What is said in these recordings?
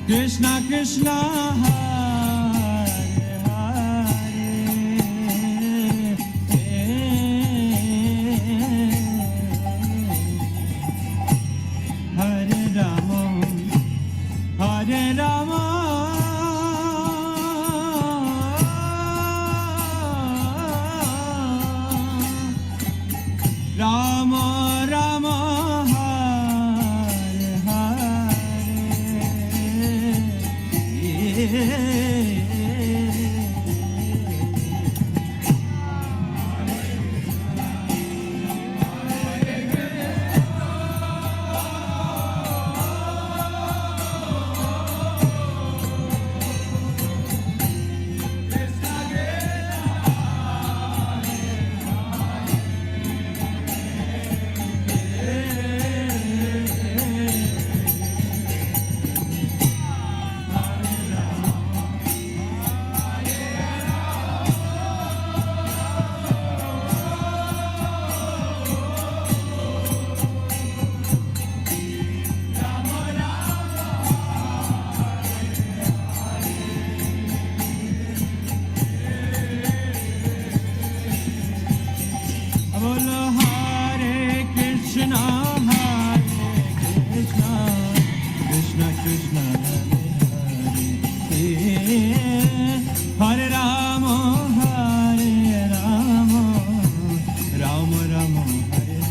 Krishna Krishna Hare Hare Hare Rama Hare Rama Rama Rama Hare Hare Bolo Hare Krishna Krishna Krishna Hare Hare Rama Hare Rama Rama Rama Hare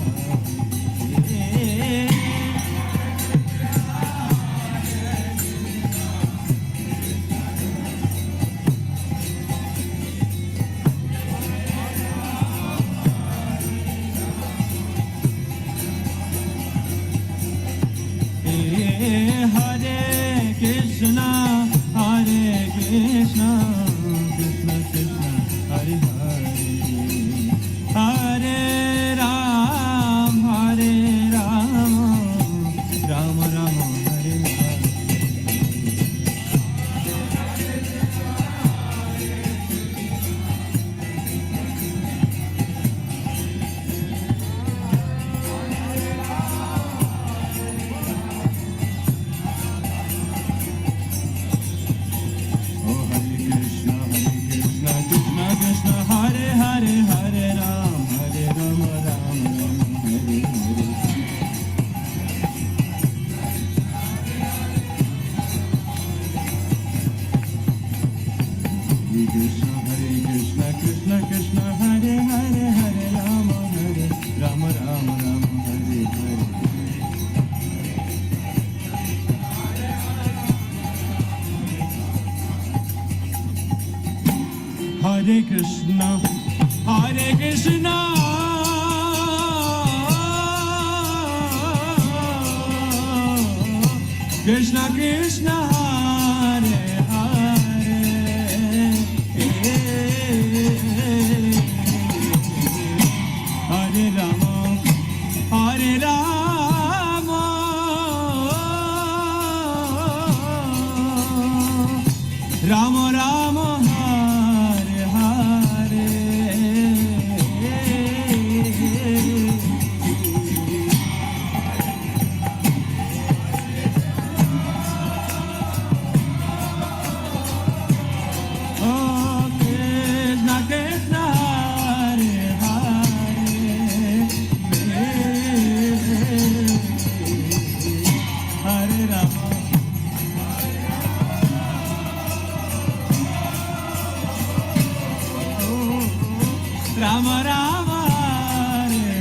Hare Hare Krishna Krishna Krishna Hare Hare Hare Rama Rama Rama Hare Hare Krishna Hare Hare Hare Ram Ram Ram Hare Hare Krishna Krishna Krishna Hare Hare Hare Ram Ram Ram Hare Hare Hare Krishna Krishna Krishna Hare Hare Hare Rama Rama Rama Hare Hare Oh Krishna Krishna Hare Hare Hare Rama Rama Rama Hare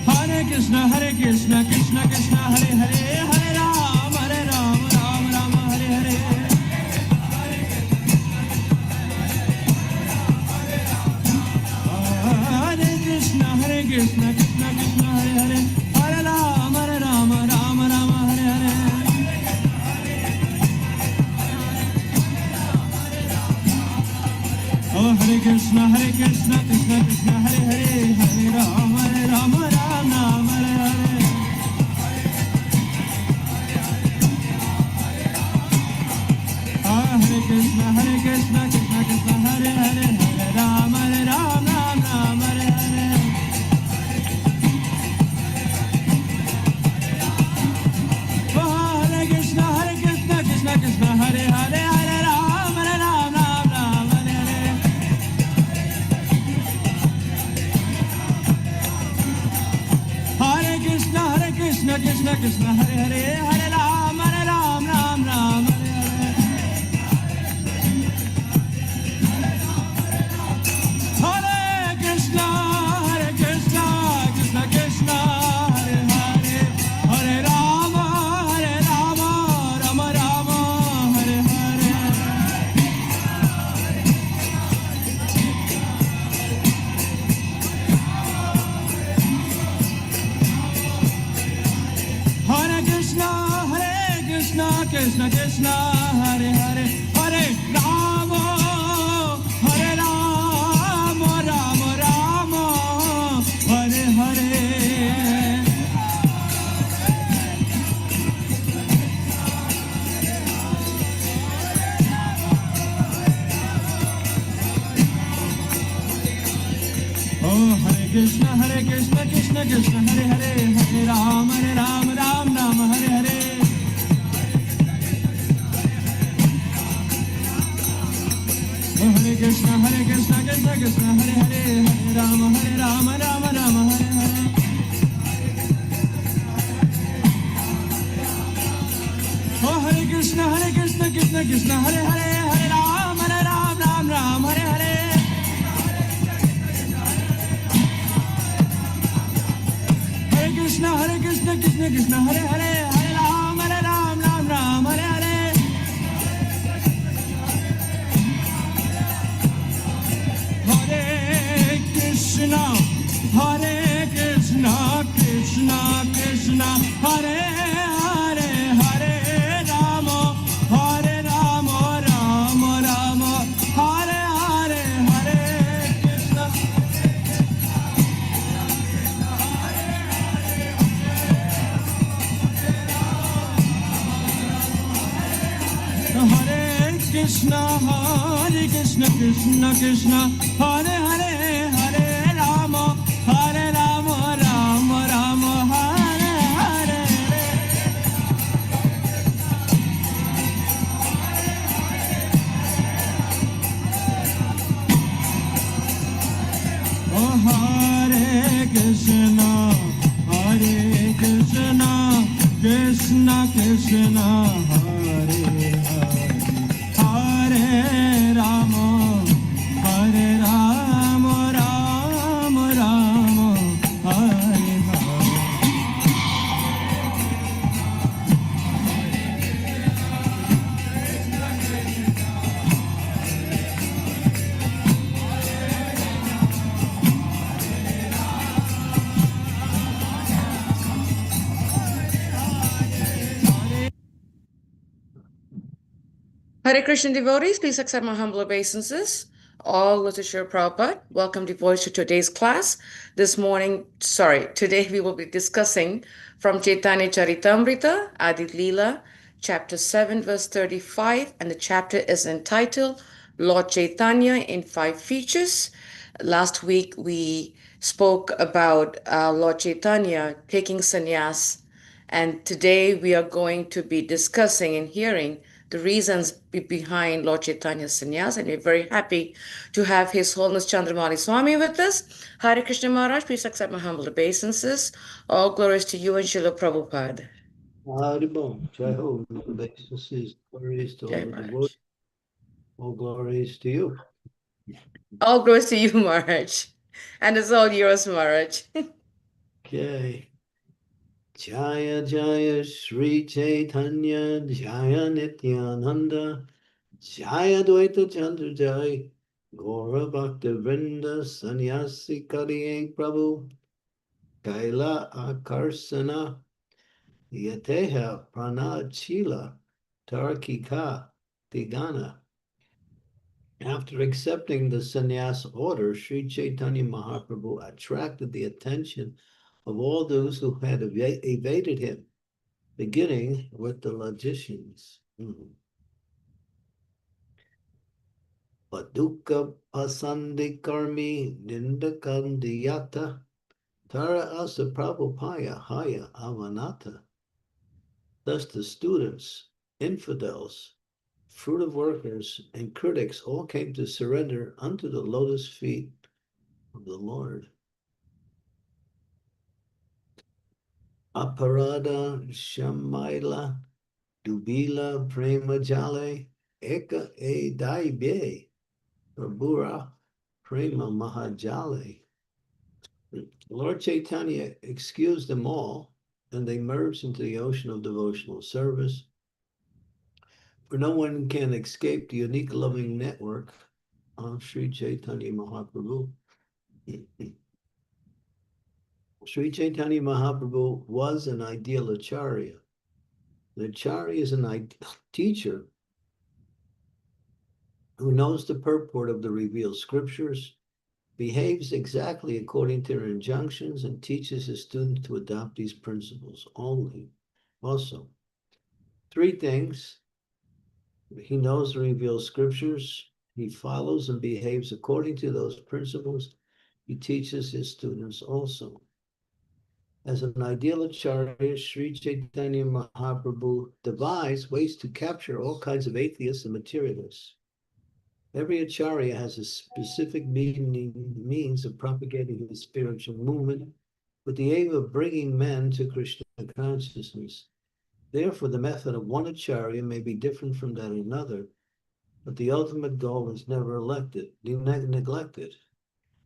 Hare Krishna Krishna Krishna Hare Hare Hare Rama Rama Rama Hare Hare Hare Krishna Krishna Krishna Hare Hare Hare Rama Rama Rama Hare Hare Oh Hare Krishna Krishna Krishna Hare Hare Hare Rama Rama Rama Hare Hare Hare Krishna Krishna Krishna Hare Hare Hare Rama Rama Rama Hare Hare Krishna Krishna Hare Hare Hare Ram Ram Ram Hare Hare Hare Krishna Krishna Krishna Hare Hare Hare Rama Rama Rama Hare Hare Hare Krishna Krishna Krishna Hare Hare Hare Rama Rama Rama Hare Hare Oh Hare Krishna Krishna Krishna Hare Hare Hare Ram Ram Ram Hare Hare Oh Hare Krishna Krishna Krishna Hare Hare Hare Ram Ram Hare Hare Oh Hare Krishna Krishna Hare Hare Hare Ram Ram Hare Hare Hare Krishna Krishna Hare Hare Hare Ram Ram Hare Hare Hare Krishna Krishna Krishna Hare Hare Hare Rama Rama Rama Hare Hare Hare Krishna Hare Krishna Krishna Krishna Hare Hare Hare Rama Rama Rama Hare Hare Oh Hare Krishna Krishna Krishna Hare Hare Rama Rama Rama Hare Hare Hare Krishna devotees, please accept my humble obeisances. All literature Prabhupada. Welcome devotees to today's class. Today we will be discussing from Chaitanya Charitamrita, Adi Lila, chapter 7, verse 35, and the chapter is entitled Lord Chaitanya in 5 Features. Last week we spoke about Lord Chaitanya taking sannyas, and today we are going to be discussing and hearing the reasons behind Lord Chaitanya's sannyas, and we're very happy to have His Holiness Candramauli Swami with us. Hare Krishna Maharaj, please accept my humble obeisances. All glories to you and Srila Prabhupada. Haribol, Jai Ho, obeisances, glories to all the devotees, all glories to you. All glories to you, Maharaj. And it's all yours, Maharaj. Okay. Jaya Jaya Sri Chaitanya, Jaya Nityananda, Jaya Dvaita Chandra Jai, Gaura Bhakta Vrinda, Sannyasi Kariye Prabhu, Kaila Akarsana, Yateha Prana Chila, Tarakika, Tigana. After accepting the sannyas order, Sri Chaitanya Mahaprabhu attracted the attention of all those who had evaded him, beginning with the logicians. Paduka pasandi karmi nindakandiyata tara asa prabhupaya haya avanata. Thus the students, infidels, fruitive workers, and critics all came to surrender unto the lotus feet of the Lord. Aparada Shamaila Dubila Prema Jale Eka E Daibe Prabhura Prema Mahajale. Lord Chaitanya excused them all, and they merged into the ocean of devotional service, where no one can escape the unique loving network of Sri Chaitanya Mahaprabhu. Sri Chaitanya Mahaprabhu was an ideal acharya. The acharya is an ideal teacher who knows the purport of the revealed scriptures, behaves exactly according to their injunctions, and teaches his students to adopt these principles only. Also, three things: he knows the revealed scriptures, he follows and behaves according to those principles, he teaches his students also. As an ideal acharya, Sri Chaitanya Mahaprabhu devised ways to capture all kinds of atheists and materialists. Every acharya has a specific means of propagating his spiritual movement with the aim of bringing men to Krishna consciousness. Therefore, the method of one acharya may be different from that of another, but the ultimate goal is never neglected.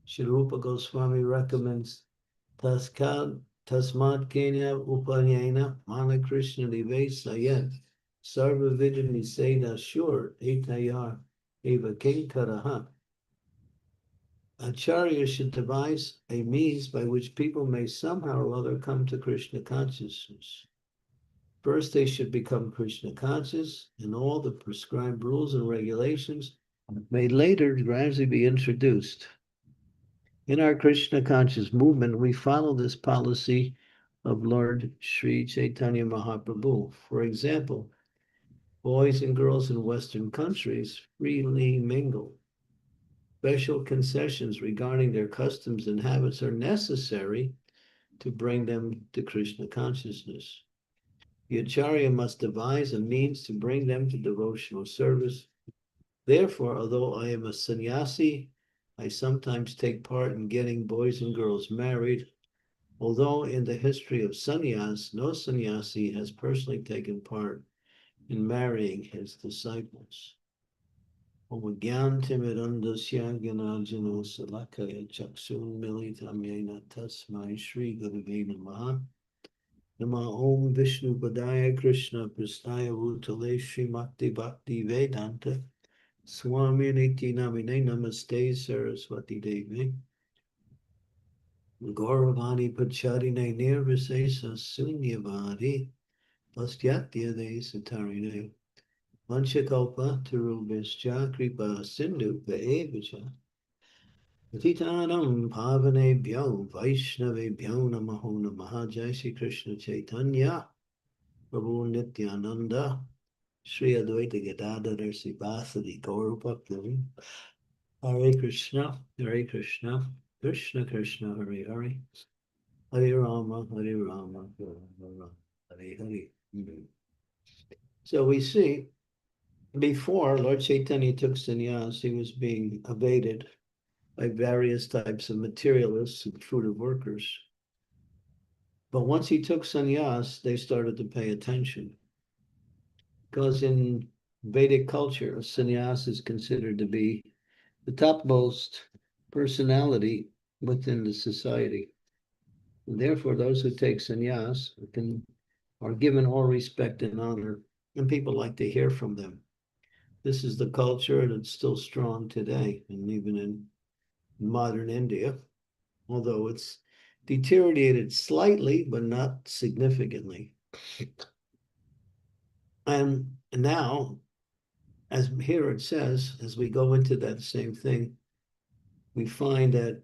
Sri Rupa Goswami recommends Tasmad Kenya Upanyena Mana Krishna Nivesayat Sarva Vidya Niseda Shur Etayar Eva Kinkaraha. Acharya should devise a means by which people may somehow or other come to Krishna consciousness. First, they should become Krishna conscious, and all the prescribed rules and regulations may later gradually be introduced. In our Krishna conscious movement, we follow this policy of Lord Sri Chaitanya Mahaprabhu. For example, boys and girls in Western countries freely mingle. Special concessions regarding their customs and habits are necessary to bring them to Krishna consciousness. The Acharya must devise a means to bring them to devotional service. Therefore, although I am a sannyasi, I sometimes take part in getting boys and girls married, although in the history of sannyas, no sannyasi has personally taken part in marrying his disciples. Omagyantimirandasya Ganajano Salakaya Chaksun Militamyena Tasmai Shri Gurave Namaha. Nama Om Vishnu Padaya Krishna Prasthaya Bhutale Srimakti Bhakti Vedanta Swami Niti Namine Namaste Saraswati Devi Gauravani Pacharine Nirvisesa Sunyavadi Pastyatya De Satarine Vanchakalpa Tarubhischa Kripa Sindhu Vaevacha Patitanam Pavanebhyo Vaishnavebhyo Namaho Namaha. Jai Shri Krishna Chaitanya Prabhu Nityananda Sri Advaita Gadadhar Sivasadi Gaur Bhakti. Hare Krishna, Hare Krishna, Krishna Krishna, Hare Hare, Hare Rama, Hare Rama, Rama Rama, Hare Hare. So we see before Lord Chaitanya took sannyas, he was being evaded by various types of materialists and fruitive workers. But once he took sannyas, they started to pay attention. Because in Vedic culture, a sannyas is considered to be the topmost personality within the society. And therefore, those who take sannyas are given all respect and honor, and people like to hear from them. This is the culture, and it's still strong today, and even in modern India, although it's deteriorated slightly, but not significantly. And now, as here it says, as we go into that same thing, we find that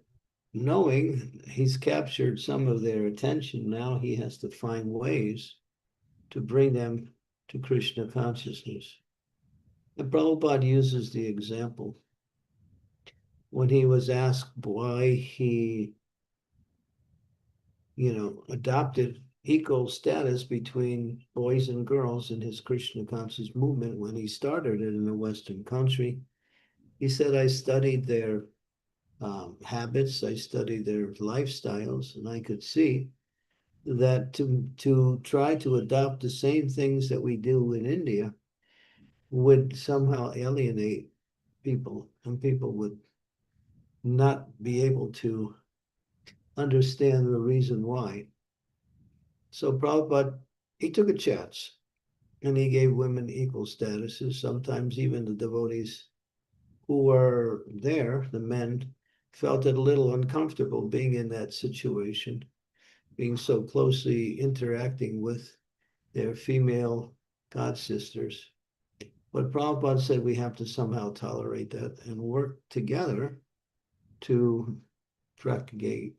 knowing he's captured some of their attention, now he has to find ways to bring them to Krishna consciousness. And Prabhupada uses the example when he was asked why he, adopted equal status between boys and girls in his Krishna conscious movement when he started it in a Western country. He said, I studied their habits, I studied their lifestyles, and I could see that to try to adopt the same things that we do in India would somehow alienate people, and people would not be able to understand the reason why. So Prabhupada, he took a chance and he gave women equal statuses. Sometimes even the devotees who were there, the men, felt it a little uncomfortable being in that situation, being so closely interacting with their female god sisters. But Prabhupada said we have to somehow tolerate that and work together to propagate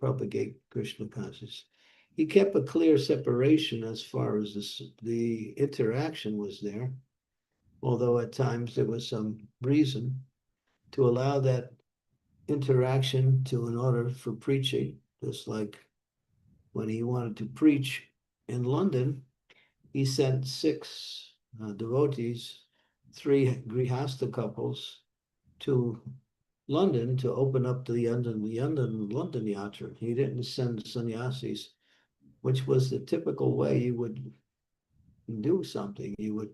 Krishna consciousness. He kept a clear separation as far as the interaction was there, although at times there was some reason to allow that interaction in order for preaching, just like when he wanted to preach in London, he sent 6 devotees, 3 Grihastha couples to London to open up the London Yatra. He didn't send sannyasis, which was the typical way you would do something. You would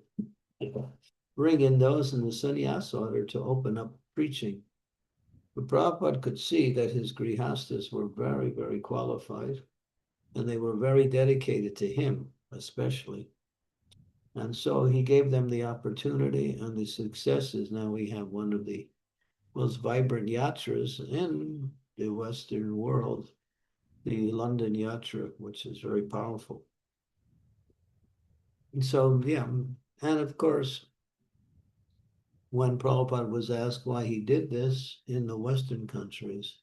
bring in those in the sannyas order to open up preaching. But Prabhupada could see that his grihastas were very, very qualified, and they were very dedicated to him, especially. And so he gave them the opportunity, and the success is now we have one of the most vibrant yatras in the Western world, the London Yatra, which is very powerful. And so, yeah, and of course, when Prabhupada was asked why he did this in the Western countries,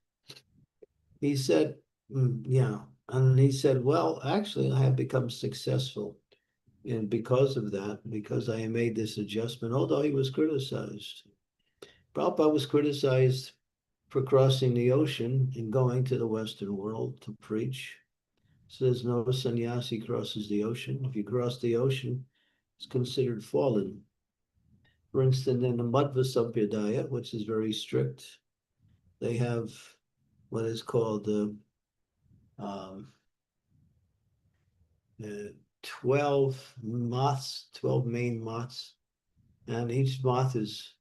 he said, yeah, and he said, well, actually, I have become successful. And because of that, because I made this adjustment, although he was criticized, Prabhupada was criticized for crossing the ocean and going to the Western world to preach. Says no sannyasi crosses the ocean. If you cross the ocean, it's considered fallen. For instance, in the Madhva Sampradaya, which is very strict, they have what is called um, 12 maths, 12 main maths, and each math is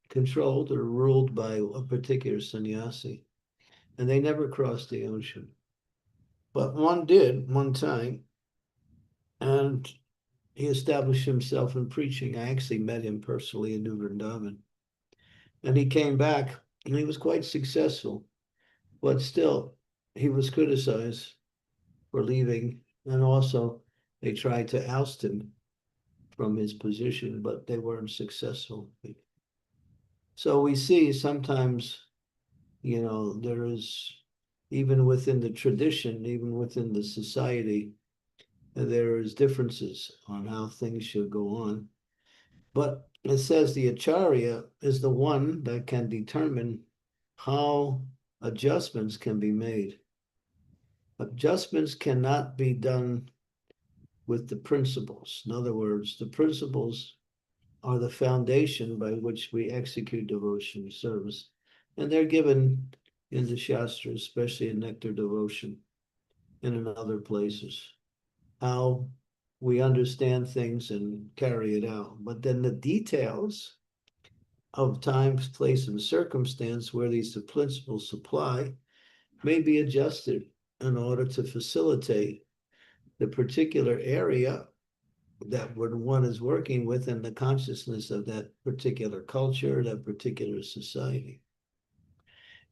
controlled or ruled by a particular sannyasi, and they never crossed the ocean. But one did one time, and he established himself in preaching. I actually met him personally in New Vrindavan. And he came back and he was quite successful. But still, he was criticized for leaving. And also, they tried to oust him from his position, but they weren't successful. So we see sometimes, there is, even within the tradition, even within the society, there is differences on how things should go on. But it says the acharya is the one that can determine how adjustments can be made. Adjustments cannot be done with the principles. In other words, the principles are the foundation by which we execute devotion service. And they're given in the Shastras, especially in Nectar Devotion and in other places, how we understand things and carry it out. But then the details of time, place, and circumstance where these principles apply may be adjusted in order to facilitate the particular area that one is working with in the consciousness of that particular culture, that particular society.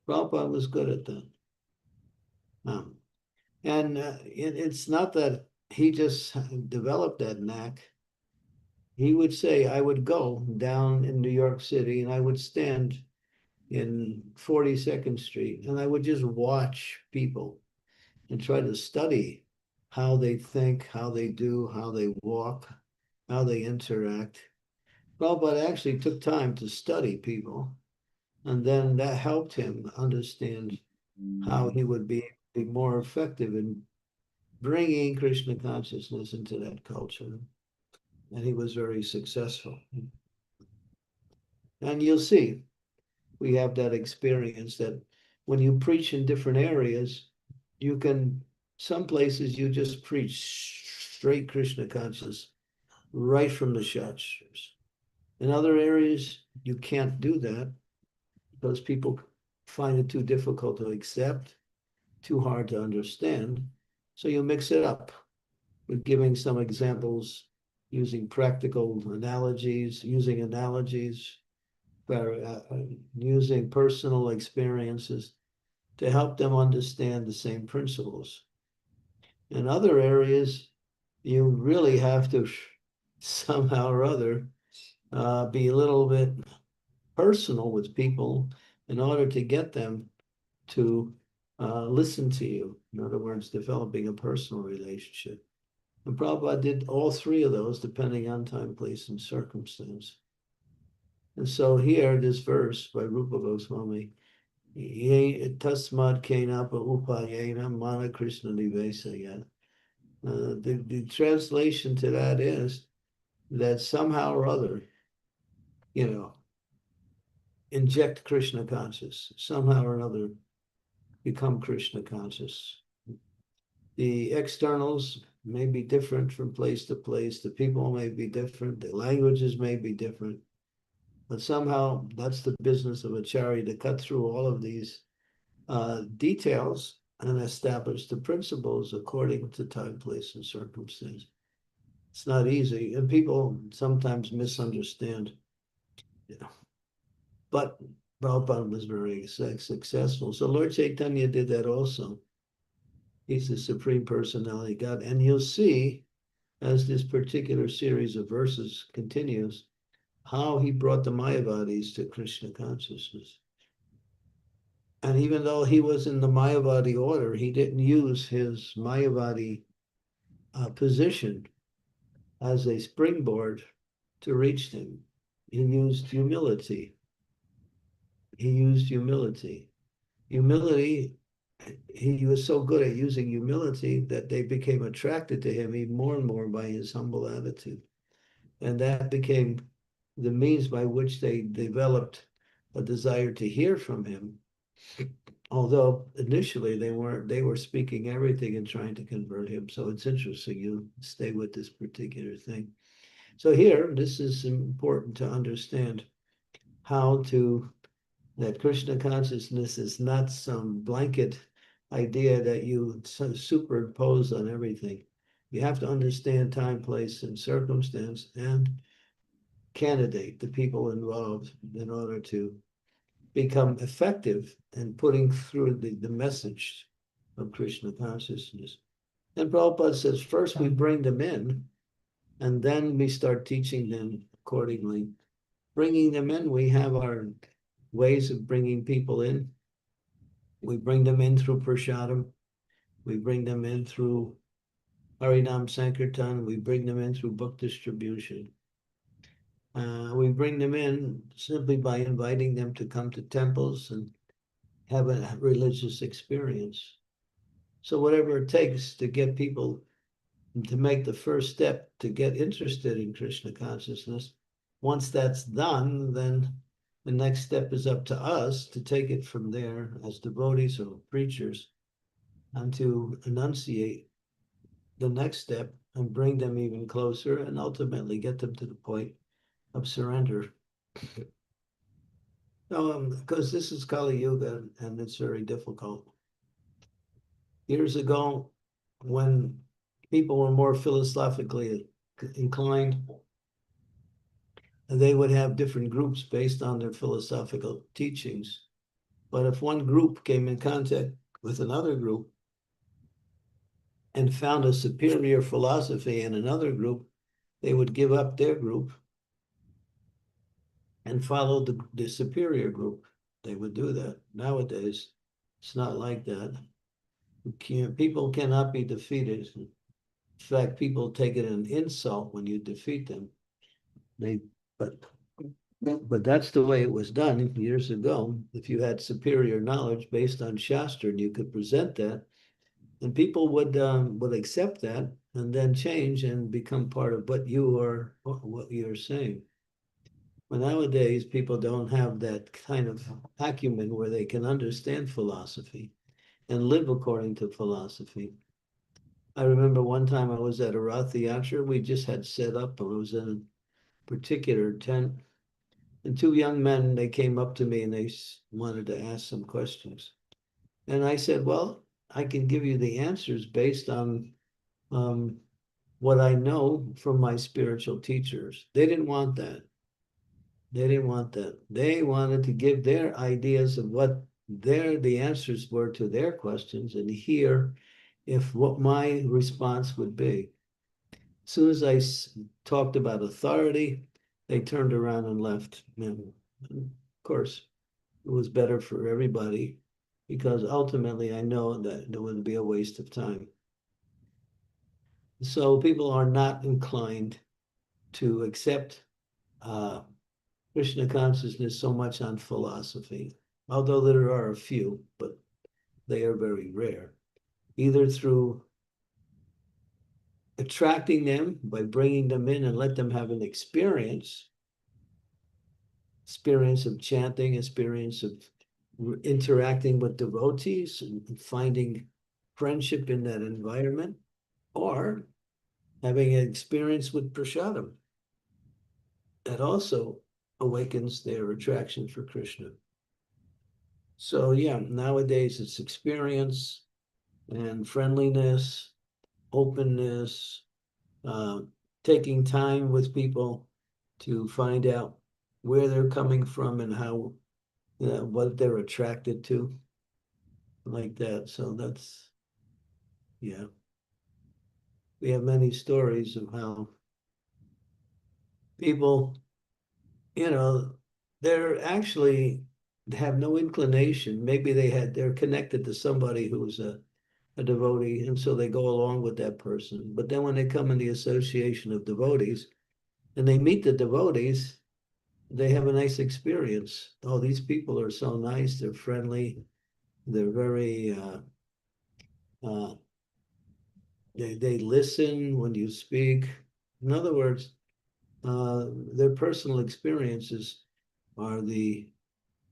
Prabhupada was good at that. And it's not that he just developed that knack. He would say, I would go down in New York City and I would stand in 42nd Street and I would just watch people and try to study how they think, how they do, how they walk, how they interact. Prabhupada actually took time to study people, and then that helped him understand how he would be more effective in bringing Krishna consciousness into that culture. And he was very successful. And you'll see, we have that experience that when you preach in different areas, you can Some places you just preach straight Krishna conscious right from the Shastras. In other areas, you can't do that because people find it too difficult to accept, too hard to understand. So you mix it up with giving some examples, using practical analogies, using using personal experiences to help them understand the same principles. In other areas, you really have to somehow or other be a little bit personal with people in order to get them to listen to you. In other words, developing a personal relationship. And Prabhupada did all three of those depending on time, place, and circumstance. And so here, this verse by Rupa Goswami, Tasmad Kenapa Upayena Mana Krishna Nivesaya. The translation to that is that somehow or other, inject Krishna conscious, somehow or another become Krishna conscious. The externals may be different from place to place. The people may be different. The languages may be different. But somehow that's the business of Acharya, to cut through all of these details and establish the principles according to time, place, and circumstance. It's not easy, and people sometimes misunderstand. But Prabhupada was very successful. So Lord Chaitanya did that also. He's the Supreme Personality of God. And you'll see, as this particular series of verses continues, how he brought the Mayavadis to Krishna consciousness. And even though he was in the Mayavadi order, he didn't use his Mayavadi position as a springboard to reach them. He used humility. Humility, he was so good at using humility that they became attracted to him even more and more by his humble attitude. And that became the means by which they developed a desire to hear from him. Although initially they were speaking everything and trying to convert him. So it's interesting, you stay with this particular thing. So here, this is important to understand that Krishna consciousness is not some blanket idea that you superimpose on everything. You have to understand time, place, and circumstance, and candidate the people involved in order to become effective in putting through the message of Krishna consciousness. And Prabhupada says, first we bring them in, and then we start teaching them accordingly. Bringing them in, we have our ways of bringing people in. We bring them in through Prashadam. We bring them in through Harinam Sankirtan. We bring them in through book distribution. We bring them in simply by inviting them to come to temples and have a religious experience. So whatever it takes to get people to make the first step to get interested in Krishna consciousness, once that's done, then the next step is up to us to take it from there as devotees or preachers and to enunciate the next step and bring them even closer and ultimately get them to the point of surrender. Because this is Kali Yuga and it's very difficult. Years ago, when people were more philosophically inclined, they would have different groups based on their philosophical teachings. But if one group came in contact with another group and found a superior philosophy in another group, they would give up their group and follow the superior group. They would do that. Nowadays, it's not like that. People cannot be defeated. In fact, people take it an insult when you defeat them. But that's the way it was done years ago. If you had superior knowledge based on Shastra, and you could present that, and people would accept that and then change and become part of what you're saying. But nowadays, people don't have that kind of acumen where they can understand philosophy and live according to philosophy. I remember one time I was at a Rath Yatra. We just had set up, and it was in a particular tent. And two young men, they came up to me and they wanted to ask some questions. And I said, well, I can give you the answers based on what I know from my spiritual teachers. They didn't want that. They didn't want that. They wanted to give their ideas of what the answers were to their questions and hear if what my response would be. As soon as I talked about authority, they turned around and left. And of course, it was better for everybody because ultimately I know that it would be a waste of time. So people are not inclined to accept Krishna consciousness so much on philosophy, although there are a few, but they are very rare, either through attracting them by bringing them in and let them have an experience of chanting, experience of interacting with devotees and finding friendship in that environment, or having an experience with prasadam. That also awakens their attraction for Krishna. So yeah, nowadays it's experience and friendliness, openness, uh, taking time with people to find out where they're coming from and how, what they're attracted to, like that. So that's, yeah. We have many stories of how people, they're actually have no inclination. Maybe they're connected to somebody who's a devotee, and so they go along with that person. But then when they come in the association of devotees and they meet the devotees, they have a nice experience. Oh, these people are so nice, they're friendly, they're very uh, they listen when you speak. In other words, their personal experiences are the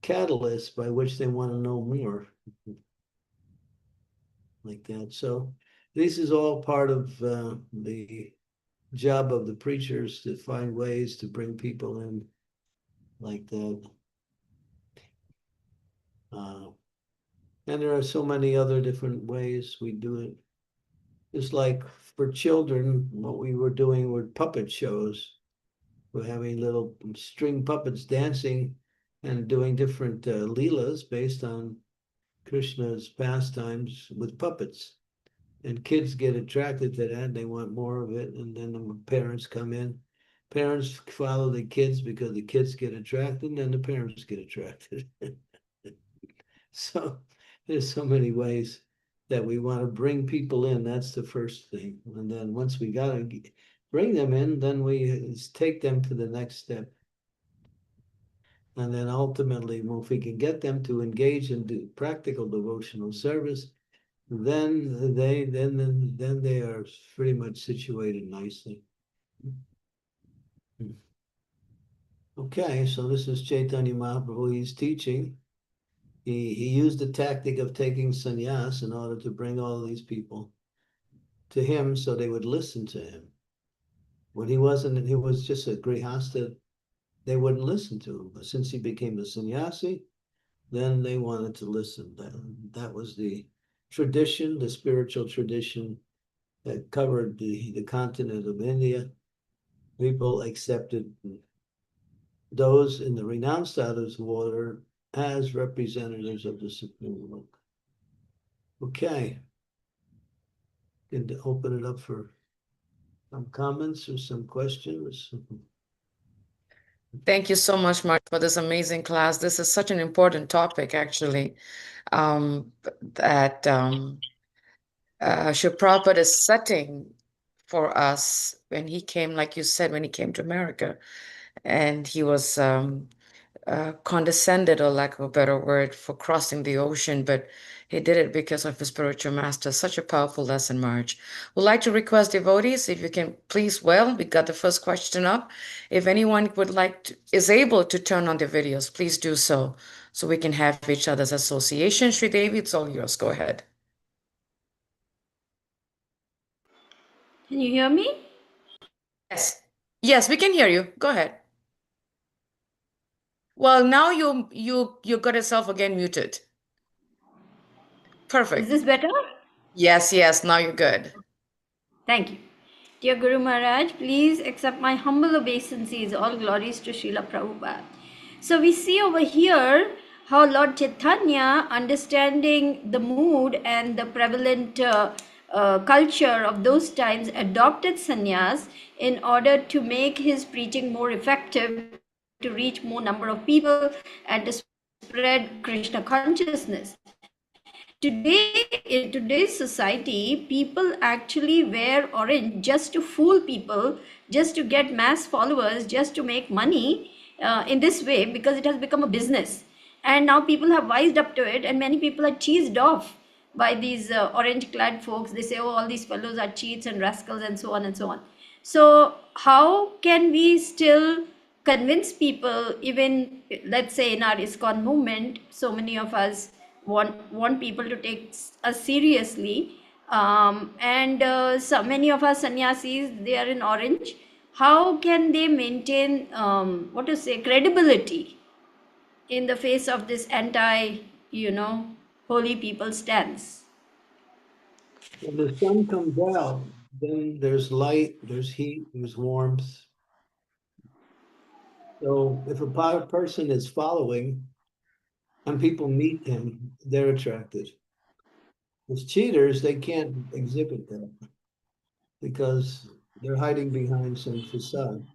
catalyst by which they want to know more, like that. So this is all part of the job of the preachers to find ways to bring people in, like that. Uh, and there are so many other different ways we do it. Just like for children, what we were doing were puppet shows. We're having little string puppets dancing and doing different leelas based on Krishna's pastimes with puppets. And kids get attracted to that. They want more of it. And then the parents come in. Parents follow the kids because the kids get attracted, and then the parents get attracted. So there's so many ways that we want to bring people in. That's the first thing. And then once we got to bring them in, then we take them to the next step. And then ultimately, if we can get them to engage in practical devotional service, then they are pretty much situated nicely. Okay, so this is Chaitanya Mahaprabhu. He's teaching. He used the tactic of taking sannyas in order to bring all these people to him so they would listen to him. When he was just a grihasta, they wouldn't listen to him. But since he became a sannyasi, then they wanted to listen. That was the tradition, the spiritual tradition that covered the continent of India. People accepted those in the renounced status order as representatives of the Supreme Lord. Okay, going to open it up for some comments or some questions. Thank you so much, Mark, for this amazing class. This is such an important topic, actually, that Srila Prabhupada is setting for us when he came, like you said, when he came to America, and he was condescended, or lack of a better word, for crossing the ocean, but he did it because of his spiritual master. Such a powerful lesson, Marge. Would like to request devotees, if you can please, well, we got the first question up. If anyone would like to, is able to turn on the videos, please do so we can have each other's association. Sri Devi, it's all yours. Go ahead. Can you hear me? Yes. Yes, we can hear you. Go ahead. Well, now you got yourself again muted. Is Perfect. this better? Yes, yes, now you're good. Thank you. Dear Guru Maharaj, please accept my humble obeisances. All glories to Srila Prabhupada. So we see over here how Lord Chaitanya, understanding the mood and the prevalent culture of those times, adopted sannyas in order to make his preaching more effective, to reach more number of people, and to spread Krishna consciousness. Today, in today's society, people actually wear orange just to fool people, just to get mass followers, just to make money in this way, because it has become a business. And now people have wised up to it, and many people are cheesed off by these orange clad folks. They say, oh, all these fellows are cheats and rascals, and so on and so on. So, how can we still convince people, even let's say in our ISKCON movement, so many of us want people to take us seriously, and so many of us sannyasis, they are in orange. How can they maintain what to say, credibility in the face of this anti, holy people stance? When the sun comes out, then there's light, there's heat, there's warmth. So if a person is following and people meet him, they're attracted. As cheaters, they can't exhibit that because they're hiding behind some facade.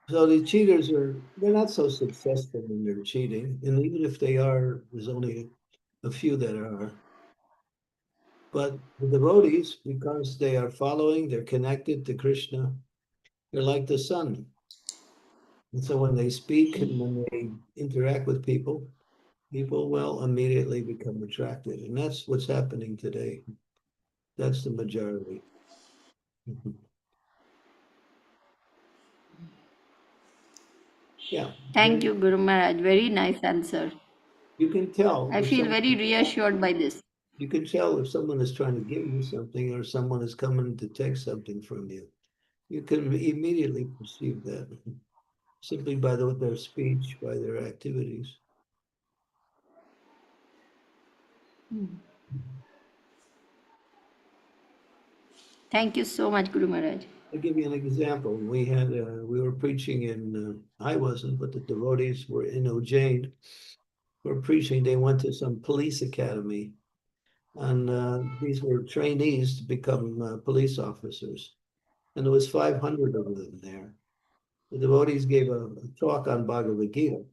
So the cheaters they're not so successful in their cheating. And even if they are, there's only a few that are. But the devotees, because they are following, they're connected to Krishna, they're like the sun. And so when they speak and when they interact with people, people will immediately become attracted. And that's what's happening today. That's the majority. Yeah. Thank you, Guru Maharaj. Very nice answer. You can tell I if feel someone very reassured by this. you can tell if someone is trying to give you something or someone is coming to take something from you. You can immediately perceive that simply by their speech, by their activities. Thank you so much, Guru Maharaj. I'll give you an example. We were preaching in, I wasn't, but the devotees were in Ujjain. Were preaching. They went to some police academy, and these were trainees to become police officers. And there was 500 of them there. The devotees gave a talk on Bhagavad Gita,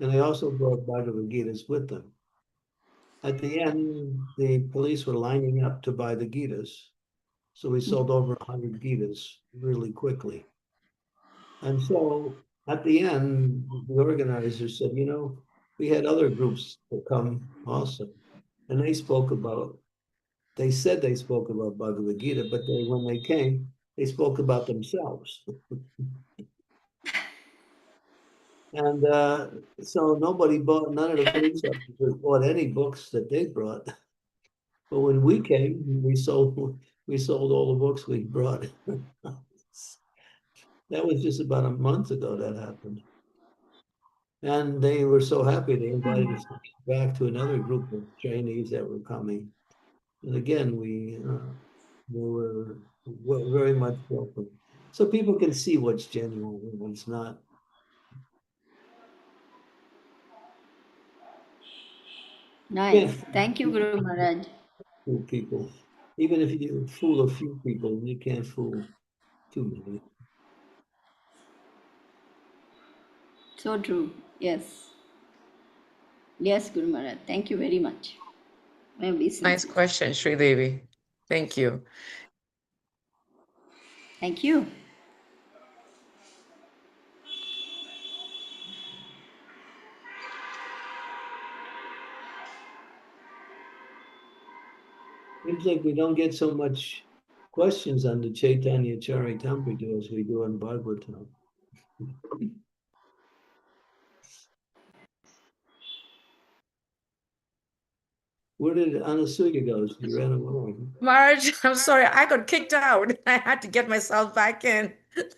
and they also brought Bhagavad Gitas with them. At the end, the police were lining up to buy the Gitas. So we sold over 100 Gitas really quickly. And so at the end, the organizer said, we had other groups to come also. And they said they spoke about Bhagavad Gita, but when they came, they spoke about themselves. And so none of the police officers bought any books that they brought. But when we came, we sold all the books we brought. That was just about a month ago that happened. And they were so happy they invited us back to another group of trainees that were coming. And again, we were very much welcome. So people can see what's genuine and what's not. Nice. Can't Thank you, Guru Maharaj. fool people. Even if you fool a few people, you can't fool too many. So true. Yes. Yes, Guru Maharaj. Thank you very much. My Nice obeisances. question, Sri Devi. Thank you. Thank you. Seems like we don't get so much questions on the Chaitanya Charitamrita as we do on Bhagavatam. Where did Anasuya go? She ran away. Marge, I'm sorry, I got kicked out. I had to get myself back in.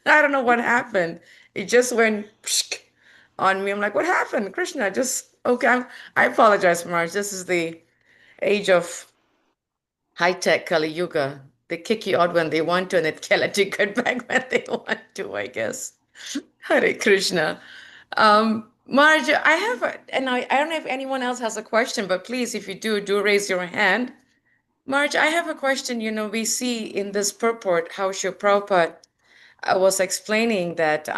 I don't know what happened. It just went psh on me. I'm like, what happened? Krishna, just okay. I apologize, Marge. This is the age of high-tech Kali Yuga. They kick you out when they want to, and they let you get back when they want to, I guess. Hare Krishna. Marge, I have, and I don't know if anyone else has a question, but please, if you do, do raise your hand. Marge, I have a question. You know, we see in this purport how Srila Prabhupada was explaining that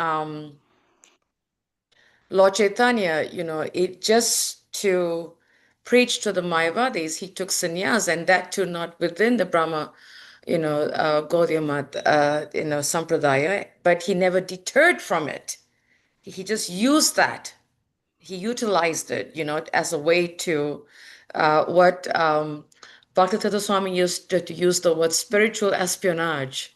Lord Chaitanya, you know, it just to preach to the Mayavadis, he took sannyas, and that too not within the Brahma, Gaudiya Mat, Sampradaya, but he never deterred from it. He just used that. He utilized it, you know, as a way to what Bhaktivedanta Swami used to use the word spiritual espionage.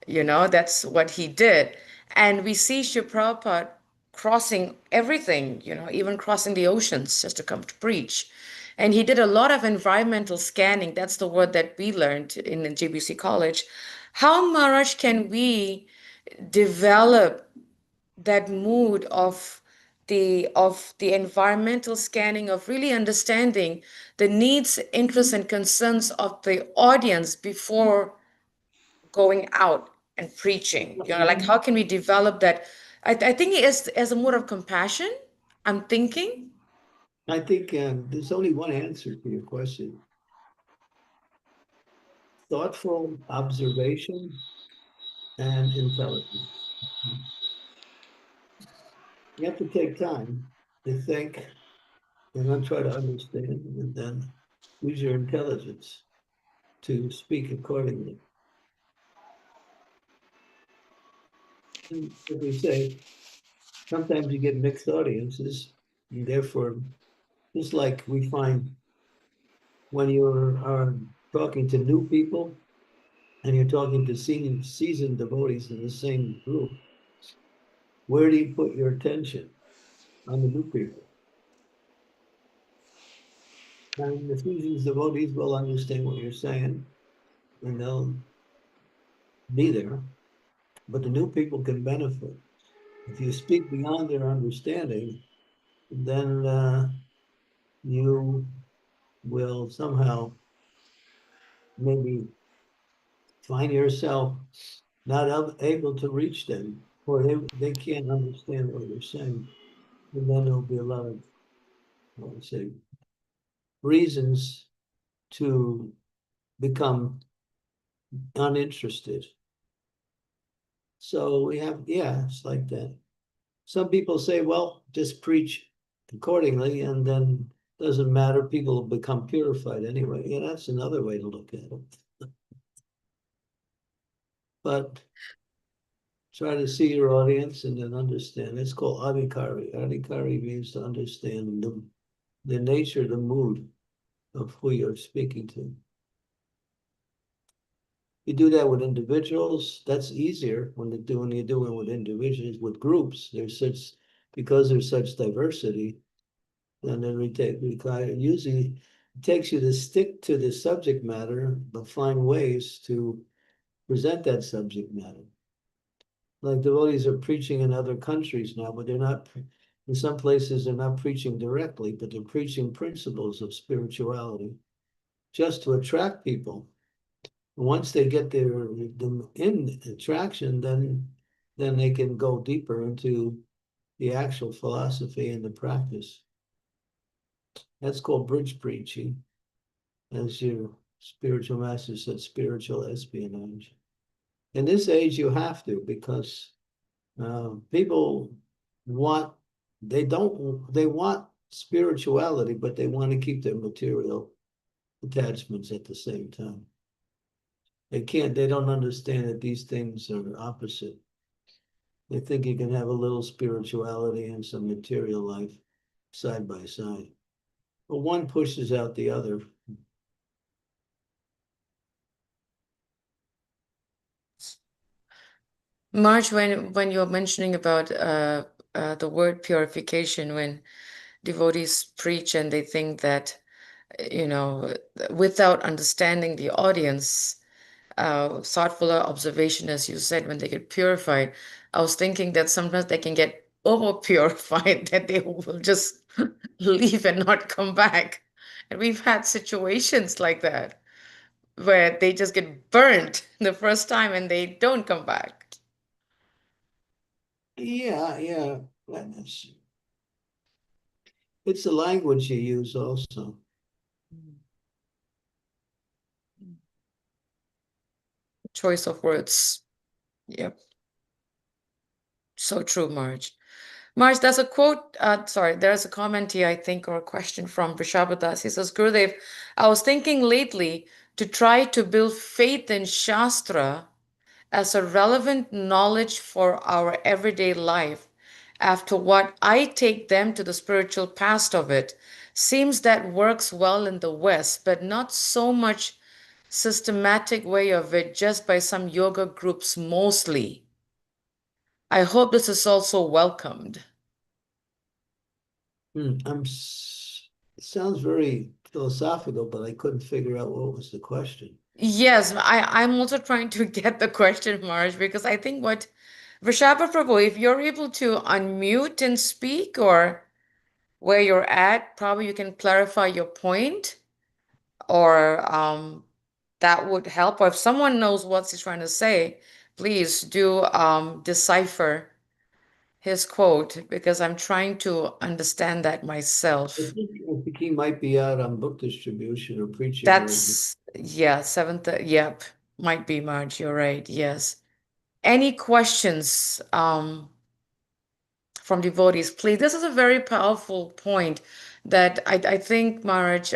You know, that's what he did. And we see Srila Prabhupada crossing everything, you know, even crossing the oceans just to come to preach. And he did a lot of environmental scanning. That's the word that we learned in the GBC College. How, Maharaj, can we develop that mood of the environmental scanning, of really understanding the needs, interests, and concerns of the audience before going out and preaching? You know, like how can we develop that? I think it is as a mode of compassion. I'm thinking. I think there's only one answer to your question. Thoughtful observation and intelligence. You have to take time to think and then try to understand, and then use your intelligence to speak accordingly. And as we say, sometimes you get mixed audiences, and therefore, just like we find when you are talking to new people and you're talking to seasoned devotees in the same group, where do you put your attention? On the new people. And the seasoned devotees will understand what you're saying and they'll be there, but the new people can benefit. If you speak beyond their understanding, then you will somehow maybe find yourself not able to reach them, or they can't understand what you're saying. And then there'll be a lot of, I would say, reasons to become uninterested. So we have, yeah, it's like that. Some people say, well, just preach accordingly, and then doesn't matter, people will become purified anyway. Yeah, that's another way to look at it. But try to see your audience and then understand. It's called adhikari. Adhikari means to understand the nature, the mood of who you're speaking to. You do that with individuals, that's easier when you're doing with individuals. With groups, because there's such diversity, and then usually it takes you to stick to the subject matter, but find ways to present that subject matter. Like devotees are preaching in other countries now, but they're not, in some places, they're not preaching directly, but they're preaching principles of spirituality just to attract people. Once they get them in attraction, then they can go deeper into the actual philosophy and the practice. That's called bridge preaching, as your spiritual master said, spiritual espionage. In this age, you have to, because people they want spirituality, but they want to keep their material attachments at the same time. They don't understand that these things are opposite. They think you can have a little spirituality and some material life side by side. But one pushes out the other. Marge, when you're mentioning about the word purification, when devotees preach and they think that you know, without understanding the audience. Thoughtful observation, as you said, when they get purified. I was thinking that sometimes they can get over purified, that they will just leave and not come back. And we've had situations like that where they just get burnt the first time and they don't come back. Yeah. It's the language you use also. Choice of words. Yep. So true, Marge. Marge, there's a quote, there's a comment here, I think, or a question from Vrishabhadas. He says, Gurudev, I was thinking lately to try to build faith in Shastra as a relevant knowledge for our everyday life. After what I take them to the spiritual past of it, seems that works well in the West, but not so much systematic way of it, just by some yoga groups mostly. I hope this is also welcomed. It sounds very philosophical, but I couldn't figure out what was the question. Yes, I'm also trying to get the question, Marge, because I think what Vrishabha Prabhu, if you're able to unmute and speak or where you're at, probably you can clarify your point or that would help. Or if someone knows what he's trying to say, please do decipher his quote because I'm trying to understand that myself. I think he might be out on book distribution or preaching right now. That's, yeah, seventh, yep, might be Marge, you're right, yes. Any questions from devotees, please? This is a very powerful point that I think, Maharaj,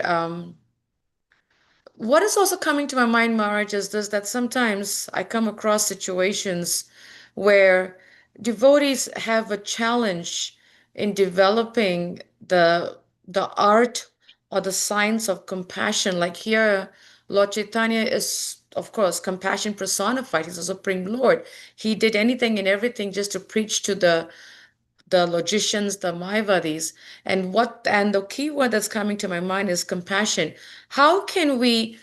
what is also coming to my mind, Maharaj, is this that sometimes I come across situations where devotees have a challenge in developing the art or the science of compassion. Like here, Lord Chaitanya is, of course, compassion personified. He's the Supreme Lord. He did anything and everything just to preach to the logicians, the Mayavadis. And the key word that's coming to my mind is compassion. How can we,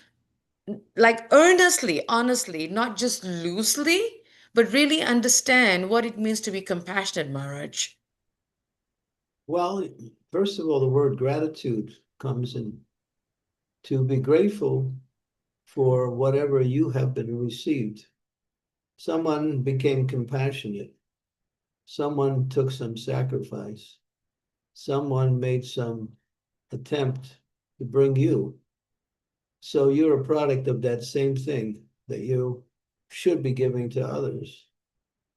like, earnestly, honestly, not just loosely, but really understand what it means to be compassionate, Maharaj? Well, first of all, the word gratitude comes in to be grateful for whatever you have been received. Someone became compassionate. Someone took some sacrifice. Someone made some attempt to bring you. So you're a product of that same thing that you should be giving to others.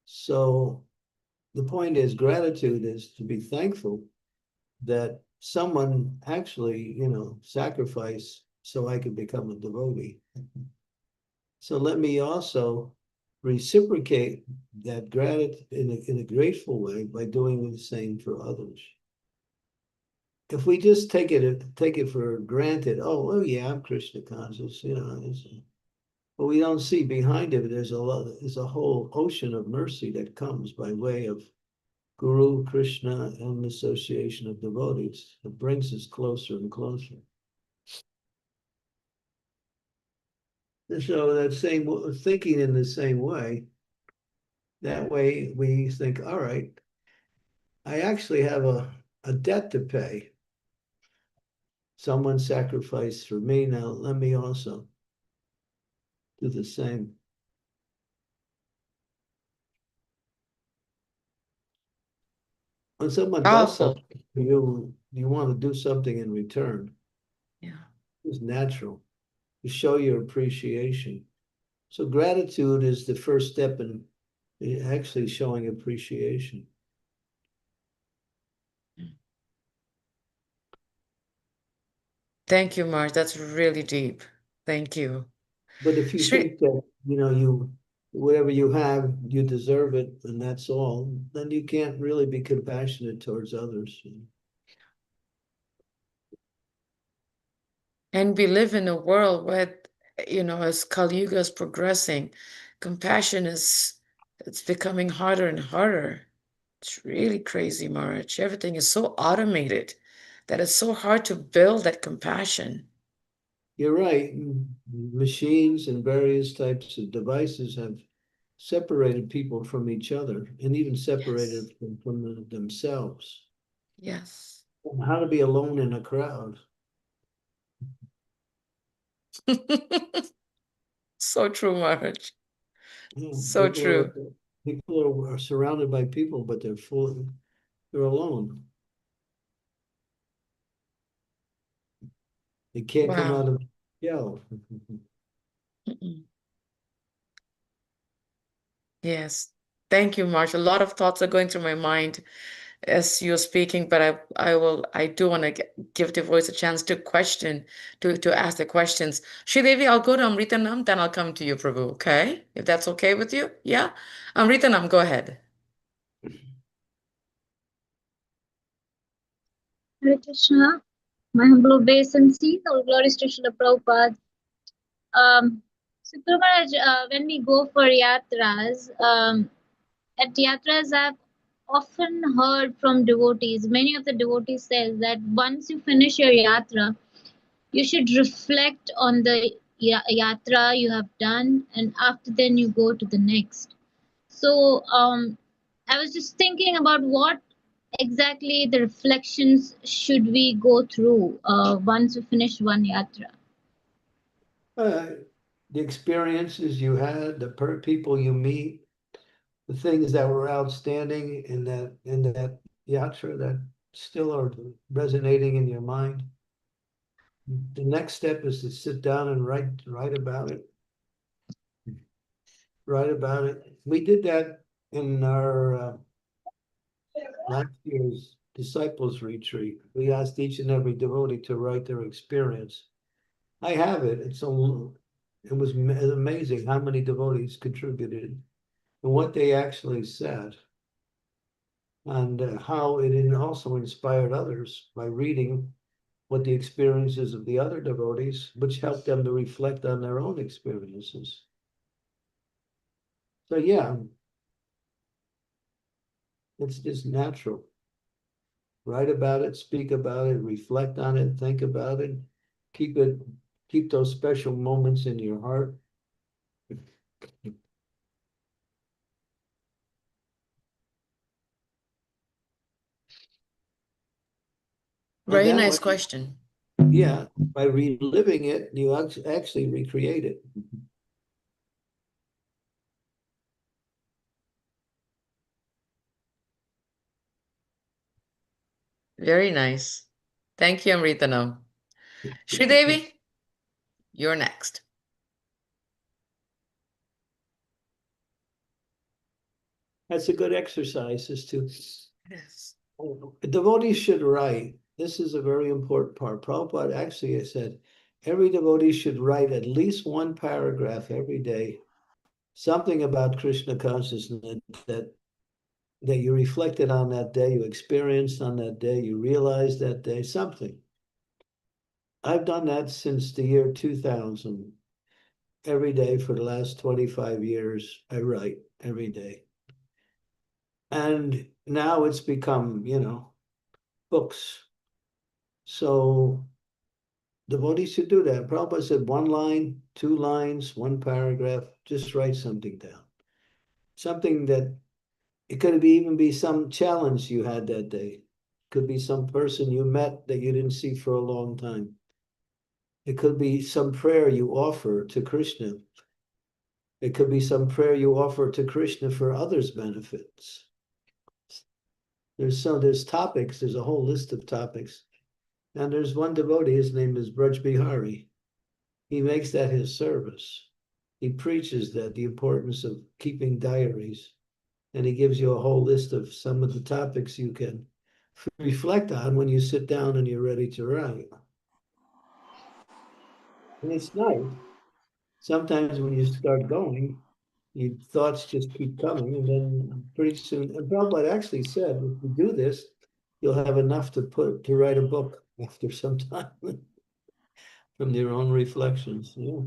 So the point is, gratitude is to be thankful that someone actually, sacrificed so I could become a devotee. So let me also reciprocate that gratitude in a grateful way by doing the same for others. If we just take it for granted, oh yeah, I'm Krishna conscious, but we don't see behind it. There's a whole ocean of mercy that comes by way of Guru, Krishna, and the association of devotees. It brings us closer and closer. So that same thinking in the same way, that way we think, all right, I actually have a debt to pay. Someone sacrificed for me. Now let me also do the same. When someone does Powerful. something for you, you want to do something in return. Yeah. It's natural to show your appreciation. So gratitude is the first step in actually showing appreciation. Thank you, Marge. That's really deep. Thank you. But if you Shri, think that, you whatever you have, you deserve it, and that's all, then you can't really be compassionate towards others. and we live in a world where, as Kali Yuga is progressing, compassion it's becoming harder and harder. It's really crazy, March. Everything is so automated. that it's so hard to build that compassion. You're right. Machines and various types of devices have separated people from each other and even separated them from themselves. Yes. How to be alone in a crowd. So true, Maharaj. Yeah, So true. people are surrounded by people, but they're alone. They can't come Wow. out of the shell. Yes. Thank you, Marsh. A lot of thoughts are going through my mind as you're speaking, but I do want to give the voice a chance to ask the questions. Sridevi, I'll go to Amritanam, then I'll come to you, Prabhu, okay? If that's okay with you? Yeah? Amritanam, go ahead. Hare Krishna, my humble obeisances, all glories to Srila Prabhupada. So Guru Maharaj, when we go for yatras, at yatras I've often heard from devotees, many of the devotees says that once you finish your yatra, you should reflect on the yatra you have done, and after then you go to the next. So I was just thinking about what exactly the reflections should we go through once we finish one yatra. The experiences you had, the people you meet, the things that were outstanding in that yatra that still are resonating in your mind. The next step is to sit down and write about it. Write about it. We did that in our last year's disciples retreat. We asked each and every devotee to write their experience. I have it. It was amazing how many devotees contributed and what they actually said, and how it also inspired others by reading what the experiences of the other devotees, which helped them to reflect on their own experiences. So yeah, it's just natural. Write about it, speak about it, reflect on it, think about it, keep those special moments in your heart. Very nice question. Yeah, by reliving it, you actually recreate it. Very nice. Thank you, Amritanam. Sridevi, you're next. That's a good exercise, is to Yes. devotees should write. This is a very important part. Prabhupada actually said every devotee should write at least one paragraph every day, something about Krishna consciousness that you reflected on that day, you experienced on that day, you realized that day, something. I've done that since the year 2000. Every day for the last 25 years, I write every day. And now it's become, books. So devotees should do that. Prabhupada said 1 line, 2 lines, 1 paragraph, just write something down. Something that it could even be some challenge you had that day. Could be some person you met that you didn't see for a long time. It could be some prayer you offer to Krishna. It could be some prayer you offer to Krishna for others' benefits. There's topics, there's a whole list of topics. And there's one devotee, his name is Braj Bihari. He makes that his service. He preaches that the importance of keeping diaries. And he gives you a whole list of some of the topics you can reflect on when you sit down and you're ready to write. And it's nice. Sometimes when you start going, your thoughts just keep coming, and then pretty soon, and Prabhupada actually said, if you do this, you'll have enough to write a book after some time from your own reflections. Yeah.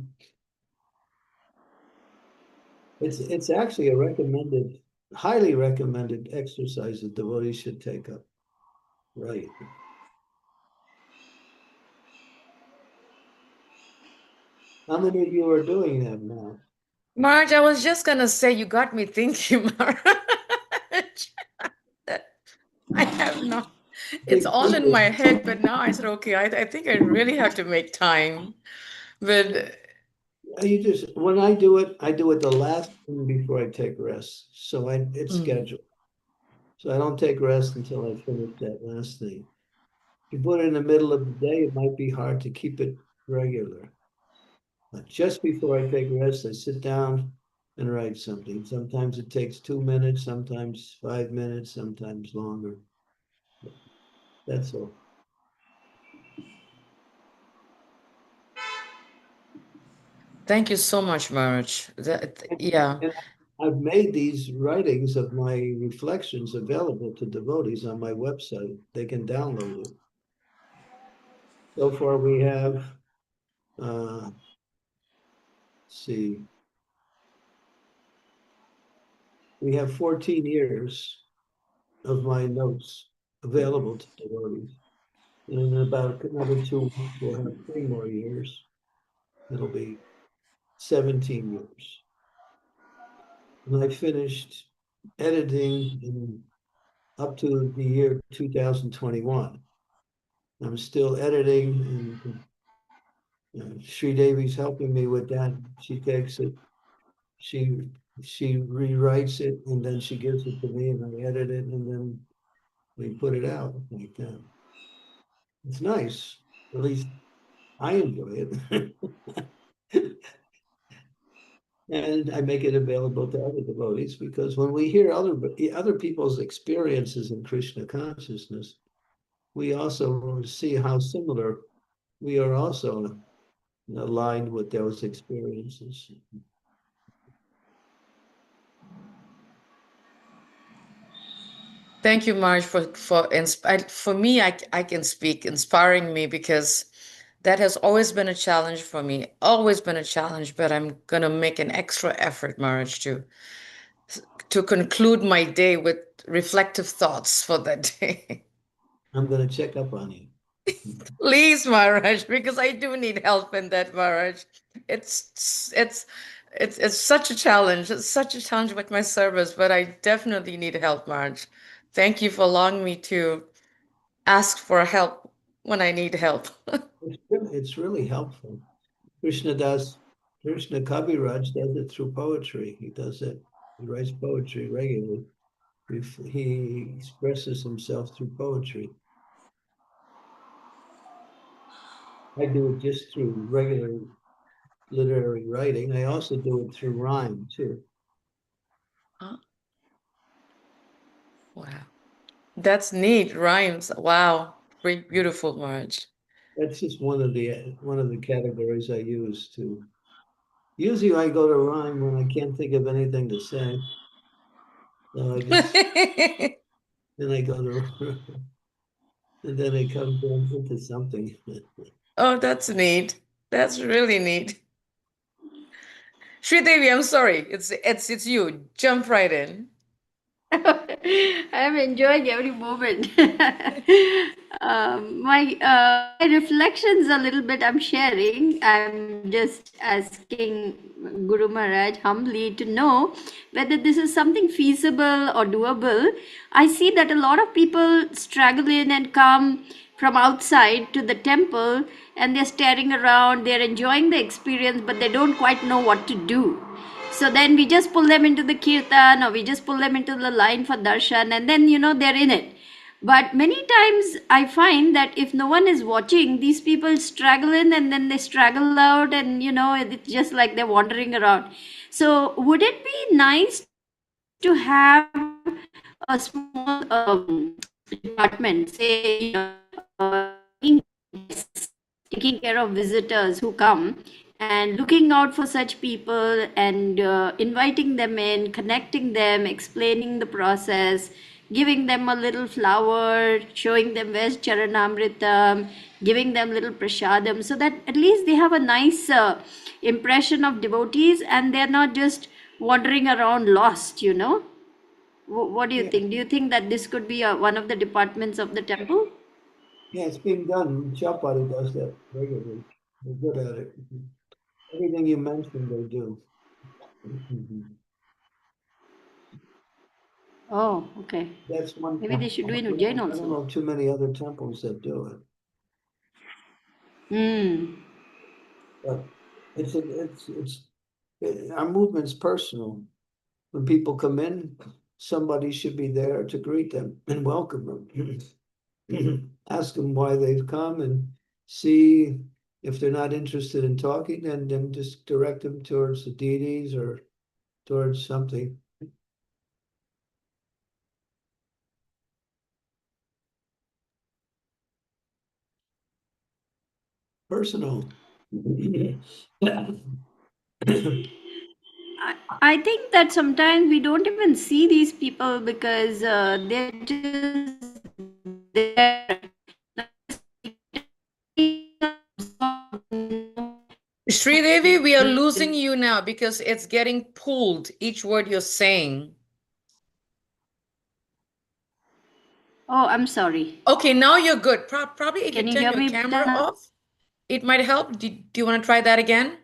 It's actually a highly recommended exercise that devotees should take up. Right. How many of you are doing that now? Marge, I was just gonna say you got me thinking, Marge. I have not. It's Big all in my secret. head, but now I said, okay, I think I really have to make time. But You just when I do it the last thing before I take rest. So it's mm, scheduled. So I don't take rest until I finish that last thing. If you put it in the middle of the day, it might be hard to keep it regular. But just before I take rest, I sit down and write something. Sometimes it takes 2 minutes, sometimes 5 minutes, sometimes longer. That's all. thank you so much, Marge. That, And, yeah. and I've made these writings of my reflections available to devotees on my website. They can download it. So far, we have, let's see, we have 14 years of my notes available to devotees. And in about another 2 weeks, we'll have 3 more years. It'll be 17 years. And I finished editing up to the year 2021. I'm still editing, and Sri Devi's helping me with that. She takes it, she she rewrites it, and then she gives it to me, and I edit it, and then we put it out like that. It's nice. At least I enjoy it. And I make it available to other devotees because when we hear other people's experiences in Krishna consciousness, we also see how similar we are also aligned with those experiences. Thank you, Marge, for me. I can speak, inspiring me because that has always been a challenge for me. Always been a challenge, but I'm gonna make an extra effort, Marge, to conclude my day with reflective thoughts for that day. I'm going to check up on you. Please, Maharaj, because I do need help in that, Maharaj. It's it's it's such a challenge. It's such a challenge with my service, but I definitely need help, Maharaj. Thank you for allowing me to ask for help when I need help. It's really helpful. Krishna Kaviraj does it through poetry. He does it. He writes poetry regularly. He expresses himself through poetry. I do it just through regular literary writing. I also do it through rhyme too. Oh, wow. That's neat. Rhymes. Wow. Very beautiful, Maharaj. That's just one of the categories I use to. Usually, I go to rhyme when I can't think of anything to say. So I just then I go to and then it comes into something. Oh, that's neat. That's really neat. Sri Devi, I'm sorry. It's you. Jump right in. I'm enjoying every moment. My reflections a little bit I'm sharing. I'm just asking Guru Maharaj humbly to know whether this is something feasible or doable. I see that a lot of people struggle in and come from outside to the temple, and they're staring around, they're enjoying the experience, but they don't quite know what to do. So then we just pull them into the kirtan, or we just pull them into the line for darshan, and then they're in it. But many times I find that if no one is watching, these people straggle in and then they straggle out, and it's just like they're wandering around. So would it be nice to have a small department, say, taking care of visitors who come, and looking out for such people, and inviting them in, connecting them, explaining the process, giving them a little flower, showing them where's Charanamritam, giving them little prasadam, so that at least they have a nice impression of devotees and they're not just wandering around lost. What do you Yeah, think? Do you think that this could be one of the departments of the temple? yeah, it's being done. Chapari does that regularly. They're good at it. Everything you mentioned, they do. Oh, okay. That's one. Maybe they should do in I Ujjain don't also. know too many other temples that do it. But our movement's personal. When people come in, somebody should be there to greet them and welcome them. Ask them why they've come and see if they're not interested in talking, then just direct them towards the deities or towards something. Personal. I think that sometimes we don't even see these people because they're just there. Sridevi, we are losing you now because it's getting pulled, each word you're saying. Oh, I'm sorry. Okay, now you're good. Probably if you Can you turn hear your me camera better? off, it might help. Do you want to try that again?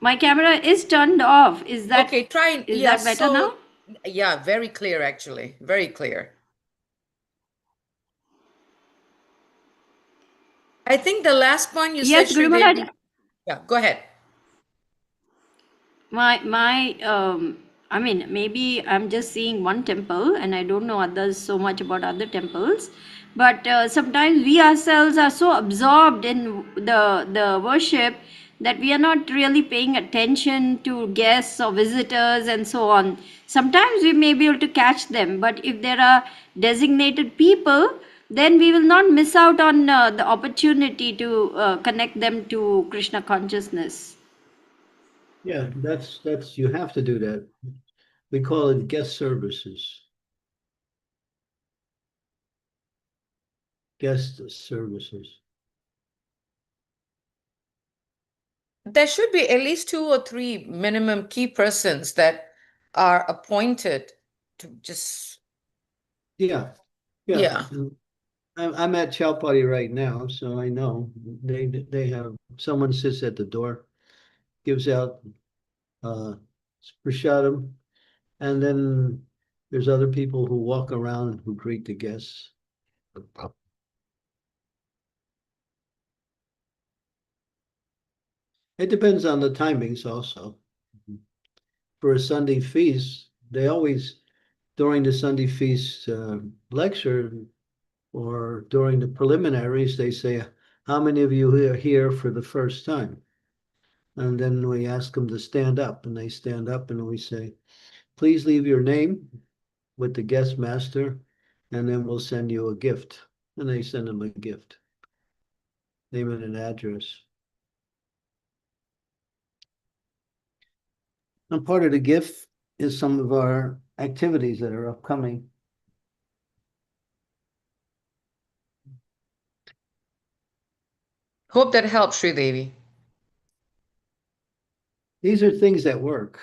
My camera is turned off. Okay, try. Is Yeah, that better now? so, yeah, very clear, actually. Very clear. I think the last point you said, Yes, Guru Maharaj. Sridevi. Yeah, go ahead. I mean, maybe I'm just seeing one temple and I don't know others so much about other temples, but sometimes we ourselves are so absorbed in the worship that we are not really paying attention to guests or visitors and so on. Sometimes we may be able to catch them, but if there are designated people, then we will not miss out on the opportunity to connect them to Krishna consciousness. Yeah, that's you have to do that. We call it guest services. Guest services. There should be at least 2 or 3 minimum key persons that are appointed to just. Yeah. Yeah. I'm at Chowpatty right now, so I know they have someone sits at the door, gives out prasadam, and then there's other people who walk around who greet the guests. It depends on the timings also. For a Sunday feast, they always, during the Sunday feast lecture or during the preliminaries, they say, how many of you are here for the first time? And then we ask them to stand up, and they stand up, and we say, please leave your name with the guest master, and then we'll send you a gift. And they send them a gift, name and an address. And part of the gift is some of our activities that are upcoming. Hope that helps, Sridevi. These are things that work.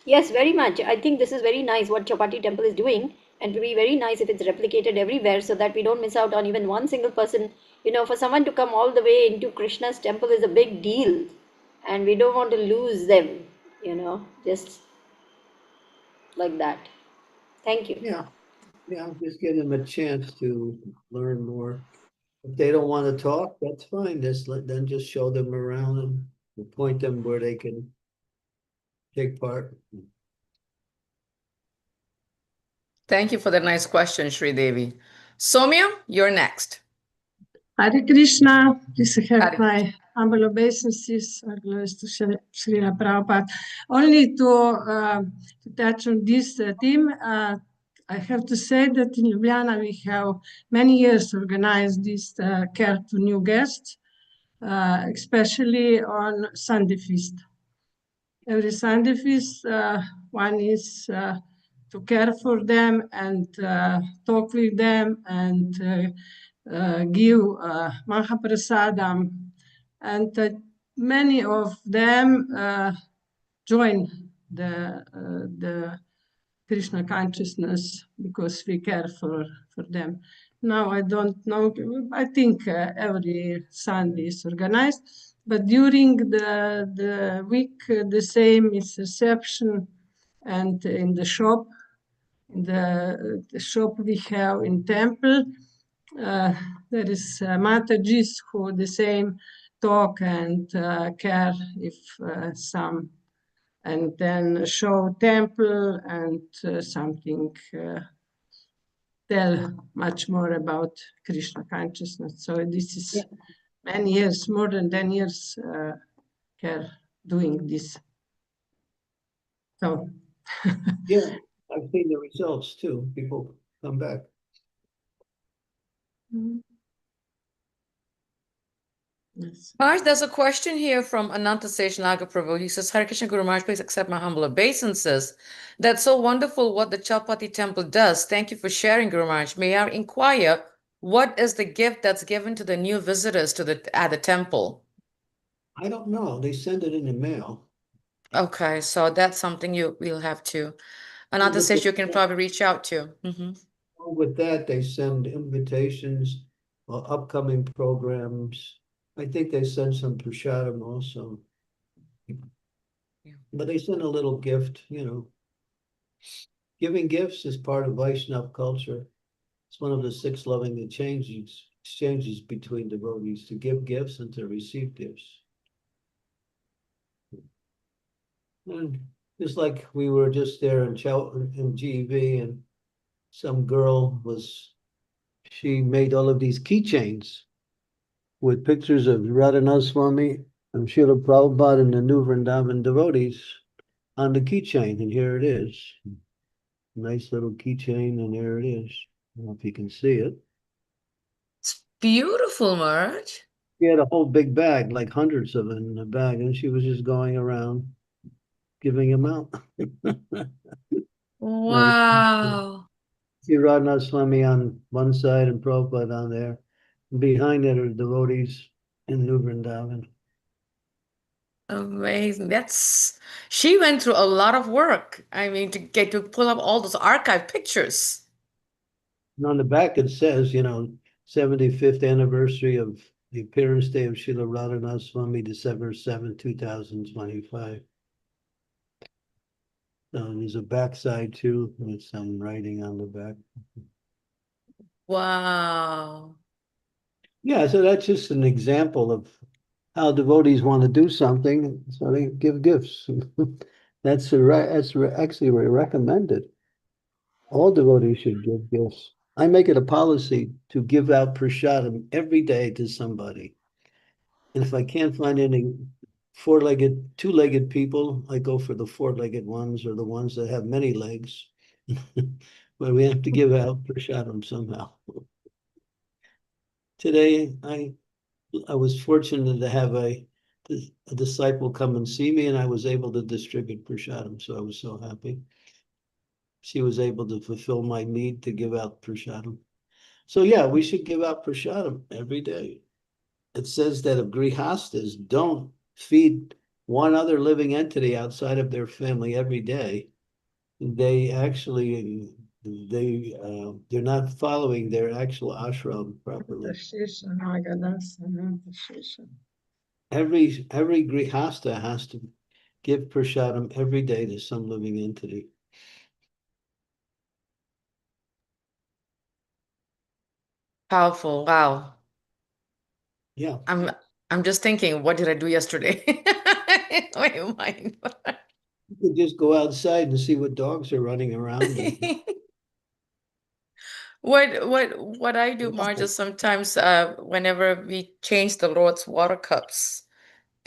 Yes, very much. I think this is very nice what Chapati temple is doing, and it will be very nice if it's replicated everywhere so that we don't miss out on even one single person. You know, for someone to come all the way into Krishna's temple is a big deal, and we don't want to lose them, you know, just like that. Thank you. Yeah, just give them a chance to learn more. If they don't want to talk, that's fine. Then just show them around and point them where they can take part. Thank you for the nice question, Sridevi. Somya, you're next. Hare Krishna, please accept Hare. my humble obeisances, our glories to Srila Prabhupada. Only to touch on this theme, I have to say that in Ljubljana we have many years organized this care to new guests, especially on Sunday feast. Every Sunday feast, one is to care for them and talk with them and give Mahaprasadam. And many of them join the Krishna consciousness because we care for them. now I don't know. I think every Sunday is organized, but during the week, the same is reception, and in the shop, in the shop we have in temple, there is Matajis who the same talk and care if some, and then show temple and something tell much more about Krishna consciousness. So this is many years, more than 10 years, care doing this. So Yeah, I've seen the results too. People come back. yes. Maharaj, there's a question here from Ananta Sej Nagaprabhu. He says, Hare Krishna Guru Maharaj, please accept my humble obeisances. That's so wonderful what the Chapati temple does. Thank you for sharing, Guru Maharaj. May I inquire, what is the gift that's given to the new visitors to the temple? I don't know. They send it in the mail. Okay, so that's something we'll have to. Ananta says you can probably reach out to. With that, they send invitations or upcoming programs. I think they send some prasadam also. Yeah. But they send a little gift, you know. Giving gifts is part of Vaishnava culture. It's one of the 6 loving exchanges between devotees, to give gifts and to receive gifts. And just like we were just there in GV, and some girl she made all of these keychains with pictures of Radhanath Swami and Srila Prabhupada and the new Vrindavan devotees on the keychain, and here it is. Nice little keychain, and there it is. I don't know if you can see it. It's beautiful, Maharaj. She had a whole big bag, like hundreds of it in the bag, and she was just going around giving them out. Wow. See Radhanath Swami on one side and Prabhupada on there. Behind it are devotees in New Vrindavan. Amazing. She went through a lot of work. I mean, to pull up all those archive pictures. And on the back it says, 75th anniversary of the appearance day of Srila Radhanath Swami, December 7, 2025. So there's a backside too, with some writing on the back. Wow. Yeah, so that's just an example of how devotees want to do something, so they give gifts. That's actually recommended. All devotees should give gifts. I make it a policy to give out prasadam every day to somebody. And if I can't find any two-legged people, I go for the 4-legged ones, or the ones that have many legs. But we have to give out prasadam somehow. Today, I was fortunate to have a disciple come and see me, and I was able to distribute prasadam, so I was so happy. She was able to fulfill my need to give out prasadam. So yeah, we should give out prasadam every day. It says that if grihastas don't feed one other living entity outside of their family every day, they're not following their actual ashram properly. Every grihasta has to give prasadam every day to some living entity. Powerful. Wow. Yeah. I'm just thinking, what did I do yesterday? In my mind. You could just go outside and see what dogs are running around. What I do, Marge, is sometimes whenever we change the Lord's water cups,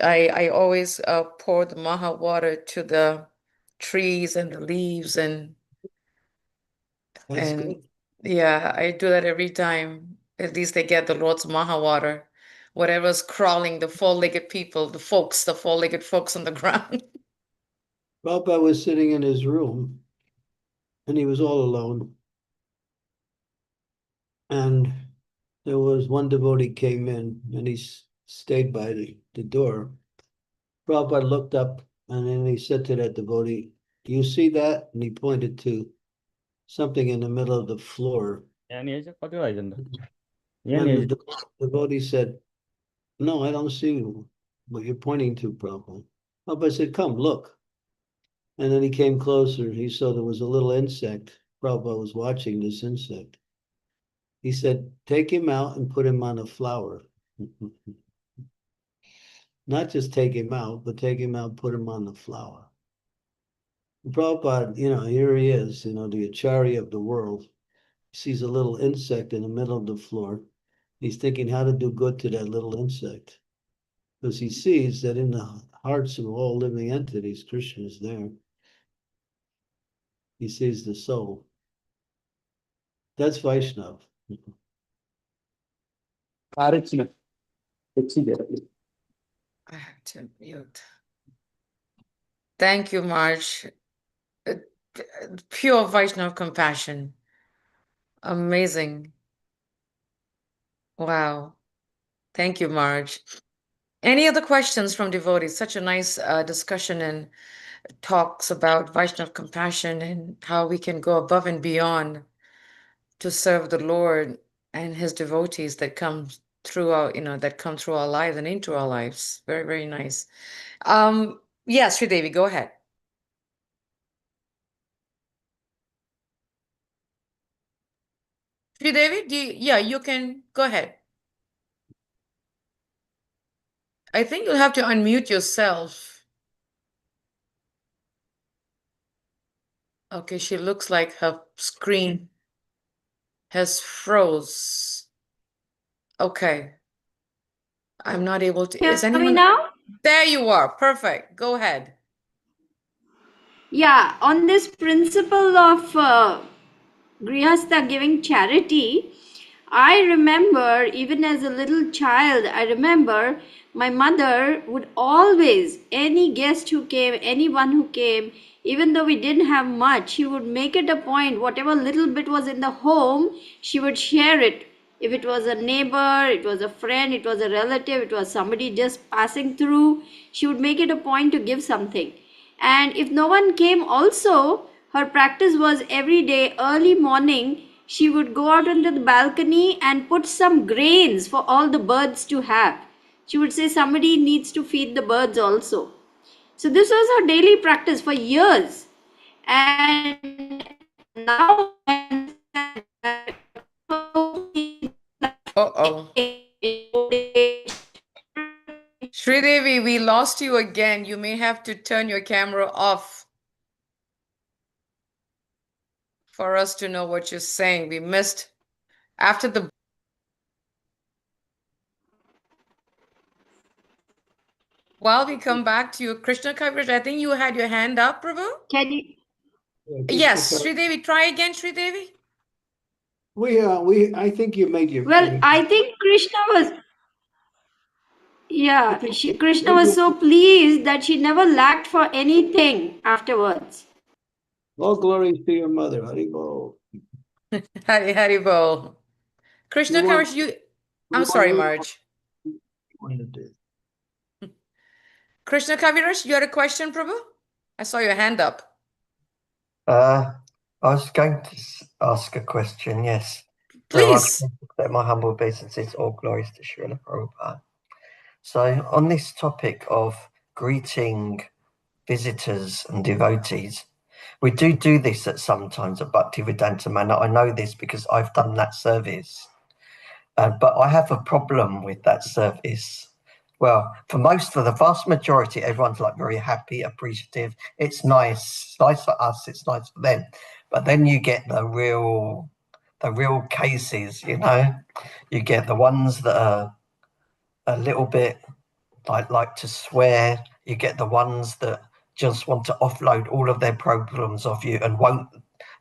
I always pour the Maha water to the trees and the leaves, and That's good. yeah, I do that every time. At least they get the Lord's Maha water. Whatever's crawling, the four-legged people, the four-legged folks on the ground. Prabhupada was sitting in his room, and he was all alone. And there was one devotee came in, and he stayed by the door. Prabhupada looked up, and then he said to that devotee, "Do you see that?" And he pointed to something in the middle of the floor. And the devotee said, no, I don't see what you're pointing to, Prabhupada. Prabhupada said, come, look. And then he came closer. He saw there was a little insect. Prabhupada was watching this insect. He said, take him out and put him on a flower. Not just take him out, but take him out, put him on the flower. Prabhupada, here he is, the acharya of the world. He sees a little insect in the middle of the floor. He's thinking how to do good to that little insect. Because he sees that in the hearts of all living entities, Krishna is there. He sees the soul. That's Vaishnav. I have to mute. Thank you, Marge. Pure Vaishnav compassion. Amazing. Wow. Thank you, Marge. Any other questions from devotees? Such a nice discussion and talks about Vaishnav compassion and how we can go above and beyond to serve the Lord and his devotees that come through our, that come through our lives and into our lives. Very, very nice. Yes, Sridevi, go ahead. Sridevi, yeah, you can go ahead. I think you'll have to unmute yourself. Okay, she looks like her screen has froze. Okay. I'm not able to. Is Hear me anyone? now? There you are. Perfect. Go ahead. Yeah, on this principle of Grihastha giving charity, I remember even as a little child, I remember my mother would always, any guest who came, anyone who came, even though we didn't have much, she would make it a point, whatever little bit was in the home, she would share it. If it was a neighbor, it was a friend, it was a relative, it was somebody just passing through, she would make it a point to give something. And if no one came also, her practice was every day early morning she would go out onto the balcony and put some grains for all the birds to have. She would say somebody needs to feed the birds also. So this was her daily practice for years. And now Uh-oh. Sridevi, we lost you again. You may have to turn your camera off for us to know what you're saying. We missed after the. While we come back to you, Krishna Kaviraj, I think you had your hand up, Prabhu? can you? Yes, Sridevi, try again, Sridevi. I think you made your Well, point. I think Krishna was. Yeah, think Krishna was so pleased that she never lacked for anything afterwards. All glory to your mother, Haribol. Hari Bol. Krishna Kaviraj, I'm sorry, Marge. Krishna Kaviraj, you had a question, Prabhu? I saw your hand up. I was going to ask a question, yes. Please. So I my humble obeisances, all glories to Srila Prabhupada. So on this topic of greeting visitors and devotees, we do this at sometimes at Bhaktivedanta Manor. I know this because I've done that service. But I have a problem with that service. Well, for the vast majority, everyone's like very happy, appreciative. It's nice for us, it's nice for them. But then you get the real cases, you get the ones that are a little bit like to swear. You get the ones that just want to offload all of their problems off you and won't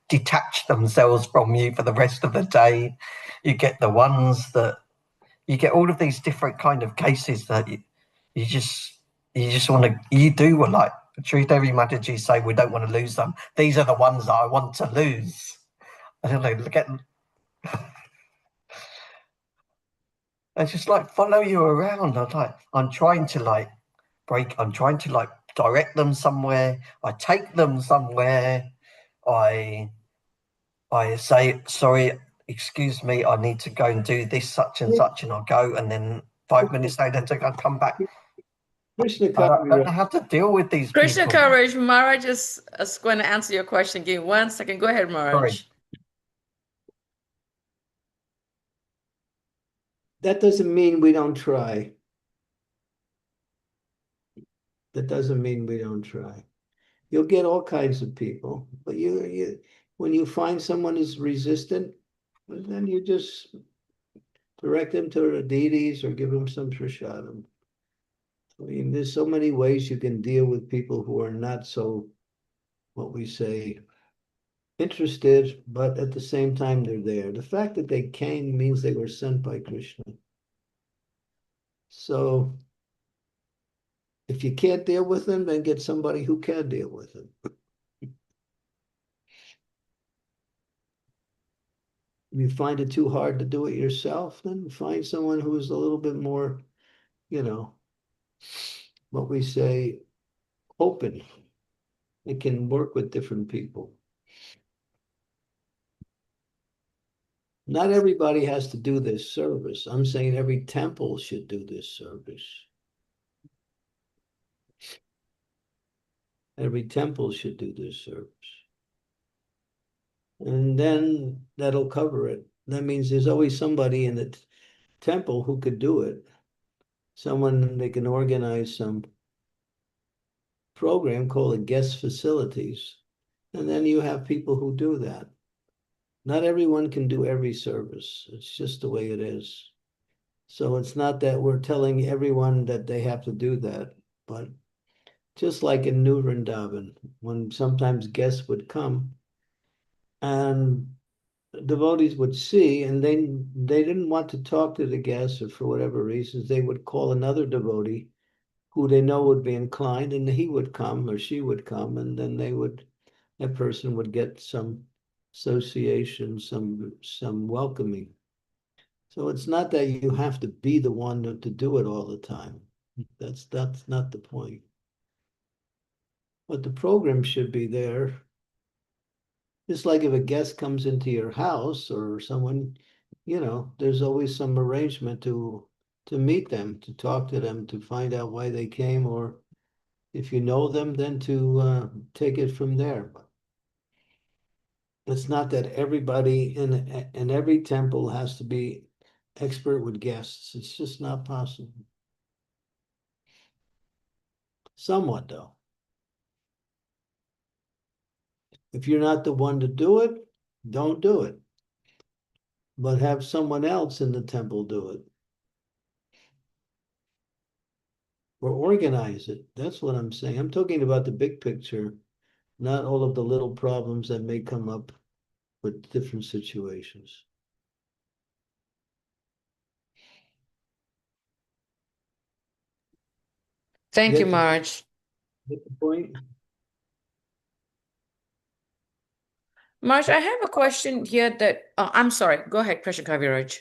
detach themselves from you for the rest of the day. You get the ones that you get all of these different kind of cases that you just want to, like Sridevi Mataji say, we don't want to lose them. These are the ones that I want to lose. I don't know, look at I just like follow you around. I'm trying to direct them somewhere. I take them somewhere. I say, sorry, excuse me, I need to go and do this, such and such, and I'll go, and then 5 minutes later I come back. Krishna I don't know how to deal with these Krishna people. Courage, Maharaj is going to answer your question. Give me 1 second. Go ahead, Maharaj. Sorry. That doesn't mean we don't try. That doesn't mean we don't try. You'll get all kinds of people, but when you find someone is resistant, then you just direct them to the deities or give them some prasadam. I mean, there's so many ways you can deal with people who are not so, what we say, interested, but at the same time they're there. The fact that they came means they were sent by Krishna. So if you can't deal with them, then get somebody who can deal with them. If you find it too hard to do it yourself, then find someone who is a little bit more, what we say, open. It can work with different people. Not everybody has to do this service. I'm saying every temple should do this service. Every temple should do this service. And then that'll cover it. That means there's always somebody in the temple who could do it. Someone, they can organize some program called a guest facilities. And then you have people who do that. Not everyone can do every service. It's just the way it is. So it's not that we're telling everyone that they have to do that, but just like in New Vrindavan, when sometimes guests would come and devotees would see, and they didn't want to talk to the guests, or for whatever reasons, they would call another devotee who they know would be inclined, and he would come or she would come, and then that person would get some association, some welcoming. So it's not that you have to be the one to do it all the time. That's not the point. But the program should be there. It's like if a guest comes into your house or someone, there's always some arrangement to meet them, to talk to them, to find out why they came, or if you know them, then to take it from there. But it's not that everybody in every temple has to be expert with guests. It's just not possible. Somewhat, though. If you're not the one to do it, don't do it. But have someone else in the temple do it. Or organize it. That's what I'm saying. I'm talking about the big picture, not all of the little problems that may come up with different situations. Thank you, Get Maharaj. the point? Maharaj, I have a question here that, I'm sorry. Go ahead, Krishna Kaviraj.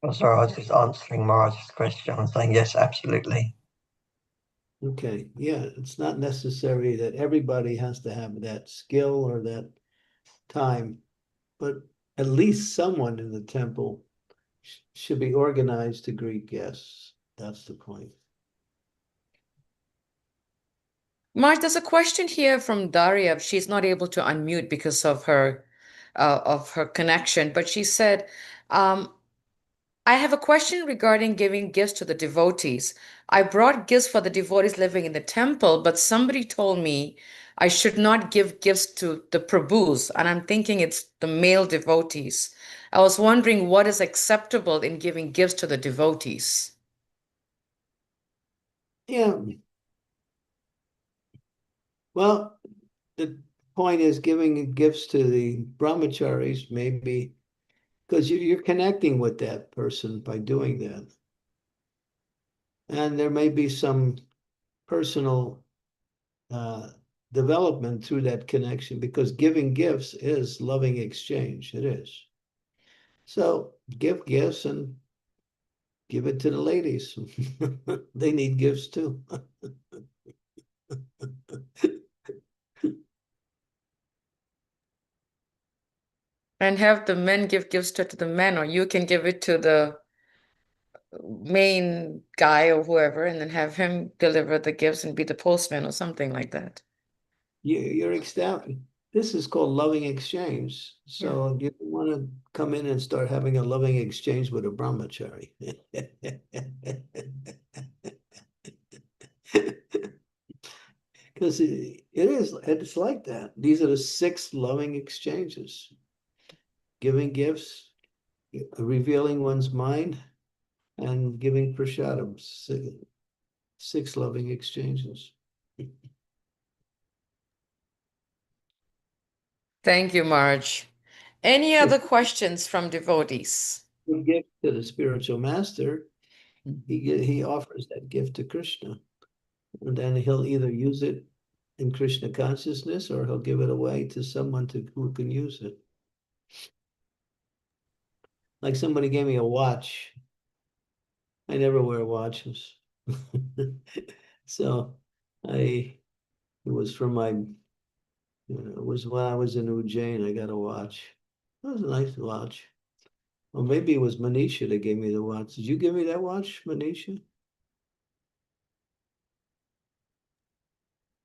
I'm sorry, I was just answering Maharaj's question. I'm saying yes, absolutely. Okay, yeah, it's not necessary that everybody has to have that skill or that time, but at least someone in the temple should be organized to greet guests. That's the point. Maharaj, there's a question here from Daria. She's not able to unmute because of her connection, but she said, I have a question regarding giving gifts to the devotees. I brought gifts for the devotees living in the temple, but somebody told me I should not give gifts to the Prabhus, and I'm thinking it's the male devotees. I was wondering what is acceptable in giving gifts to the devotees. Yeah. Well, the point is giving gifts to the brahmacharis, maybe, because you're connecting with that person by doing that. And there may be some personal development through that connection, because giving gifts is loving exchange. It is. So give gifts and give it to the ladies. They need gifts too. And have the men give gifts to the men, or you can give it to the main guy or whoever, and then have him deliver the gifts and be the postman or something like that. You're ecstatic. This is called loving exchange. So you want to come in and start having a loving exchange with a brahmachari. Because it's like that. These are the 6 loving exchanges. Giving gifts, revealing one's mind, and giving prasadam. 6 loving exchanges. Thank you, Marge. Any other questions from devotees? A gift to the spiritual master, he offers that gift to Krishna. And then he'll either use it in Krishna consciousness or he'll give it away to someone who can use it. Like somebody gave me a watch. I never wear watches. So it was from it was when I was in Ujjain, I got a watch. It was a nice watch. Or maybe it was Manisha that gave me the watch. Did you give me that watch, Manisha?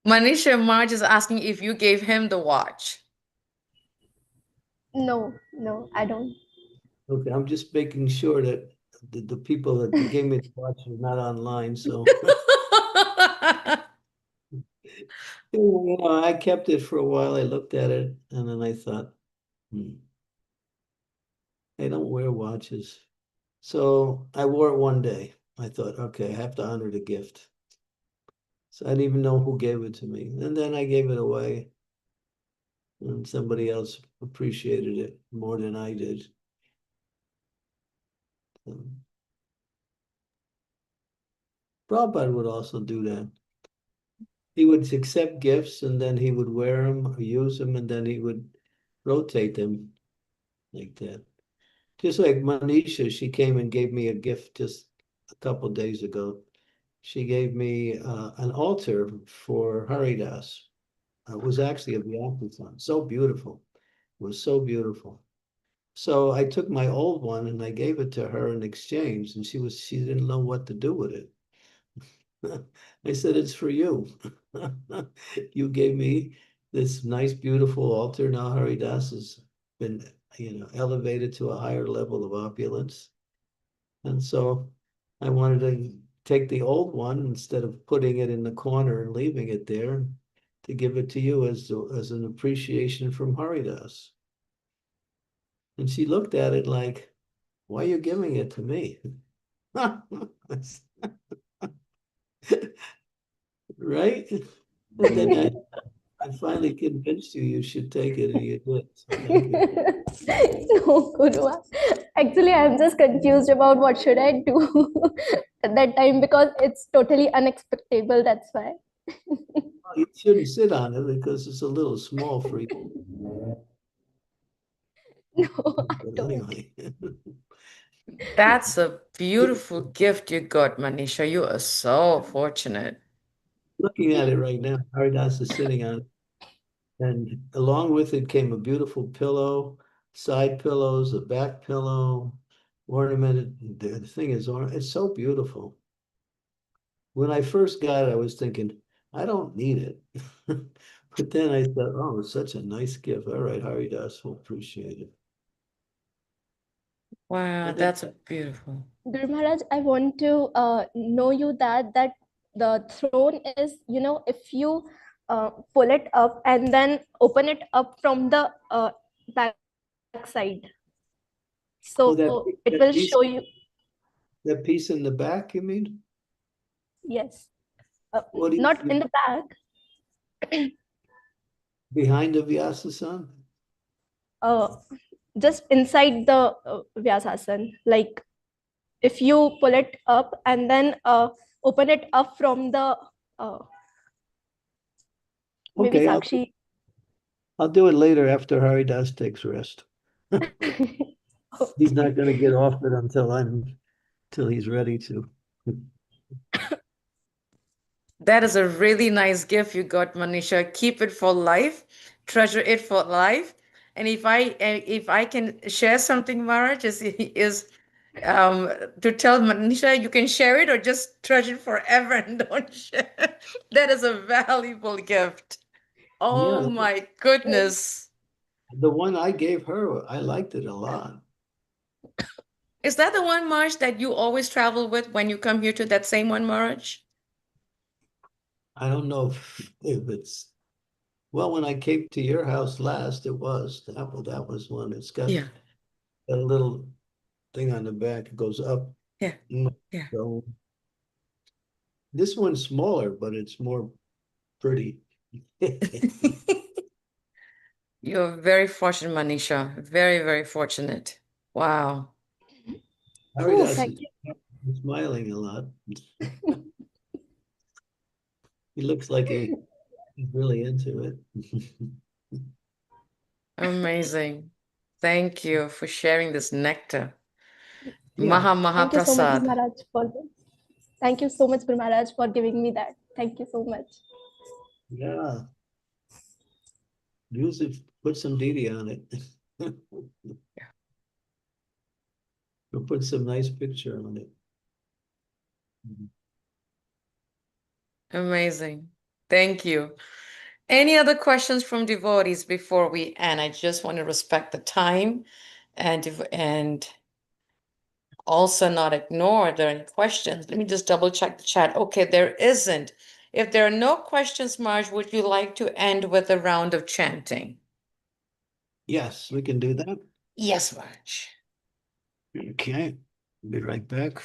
Manisha, Marge is asking if you gave him the watch. No, I don't. Okay, I'm just making sure that the people that gave me the watch are not online. So, I kept it for a while. I looked at it and then I thought, I don't wear watches. So I wore it one day. I thought, okay, I have to honor the gift. So I didn't even know who gave it to me. And then I gave it away. And somebody else appreciated it more than I did. Prabhupada would also do that. He would accept gifts and then he would wear them or use them and then he would rotate them like that. Just like Manisha, she came and gave me a gift just a couple days ago. She gave me an altar for Haridas. It was actually a Vyakutan. So beautiful. It was so beautiful. So I took my old one and I gave it to her in exchange, and she didn't know what to do with it. I said, it's for you. You gave me this nice, beautiful altar. Now Haridas has been, elevated to a higher level of opulence. And so I wanted to take the old one instead of putting it in the corner and leaving it there, to give it to you as an appreciation from Haridas. And she looked at it like, why are you giving it to me? Right? And then I finally convinced you should take it, and you did. So thank you. No, Guru. Actually, I'm just confused about what should I do at that time because it's totally unexpected. That's why. You shouldn't sit on it because it's a little small for you. No, I But don't. anyway. That's a beautiful gift you got, Manisha. You are so fortunate. Looking at it right now, Haridas is sitting on it. And along with it came a beautiful pillow, side pillows, a back pillow, ornamented. The thing is, it's so beautiful. When I first got it, I was thinking, I don't need it. But then I thought, oh, it's such a nice gift. All right, Haridas will appreciate it. Wow, that's a beautiful. Guru Maharaj, I want to know you that the throne is, if you pull it up and then open it up from the back side. So it will show you. That piece in the back, you mean? Yes. Not in the back. Behind the Vyasasan? Just inside the Vyasasan. Like if you pull it up and then open it up from the maybe Okay, Sakshi. I'll do it later after Haridas takes rest. He's not going to get off it until he's ready to. That is a really nice gift you got, Manisha. Keep it for life, treasure it for life, And if I can share something, Maharaj, is to tell Manisha you can share it or just treasure it forever and don't share. That is a valuable gift. Oh Yeah, my goodness. the one I gave her, I liked it a lot. Is that the one, Marge, that you always travel with when you come here to that same one, Marge? I don't know if it's, well, when I came to your house last, it was, that was one. It's got Yeah, a little thing on the back, it goes up. yeah, yeah. So this one's smaller, but it's more pretty. You're very fortunate, Manisha. Very, very fortunate. Wow. Harry Oh, does thank you. he's smiling a lot. He looks like he's really into it. Amazing. Thank you for sharing this nectar. Yeah. Maha Thank you so much, Guru Prasad. Maharaj, for this. Thank you so much, Guru Maharaj, for giving me that. Thank you so much. Yeah. Use it, put some deity on it. Or put some nice picture on it. Amazing. Thank you. Any other questions from devotees before we end? I just want to respect the time and also not ignore if there are any questions. Let me just double check the chat. Okay, there isn't. If there are no questions, Marge, would you like to end with a round of chanting? Yes, we can do that. Yes, Marge. Okay, be right back.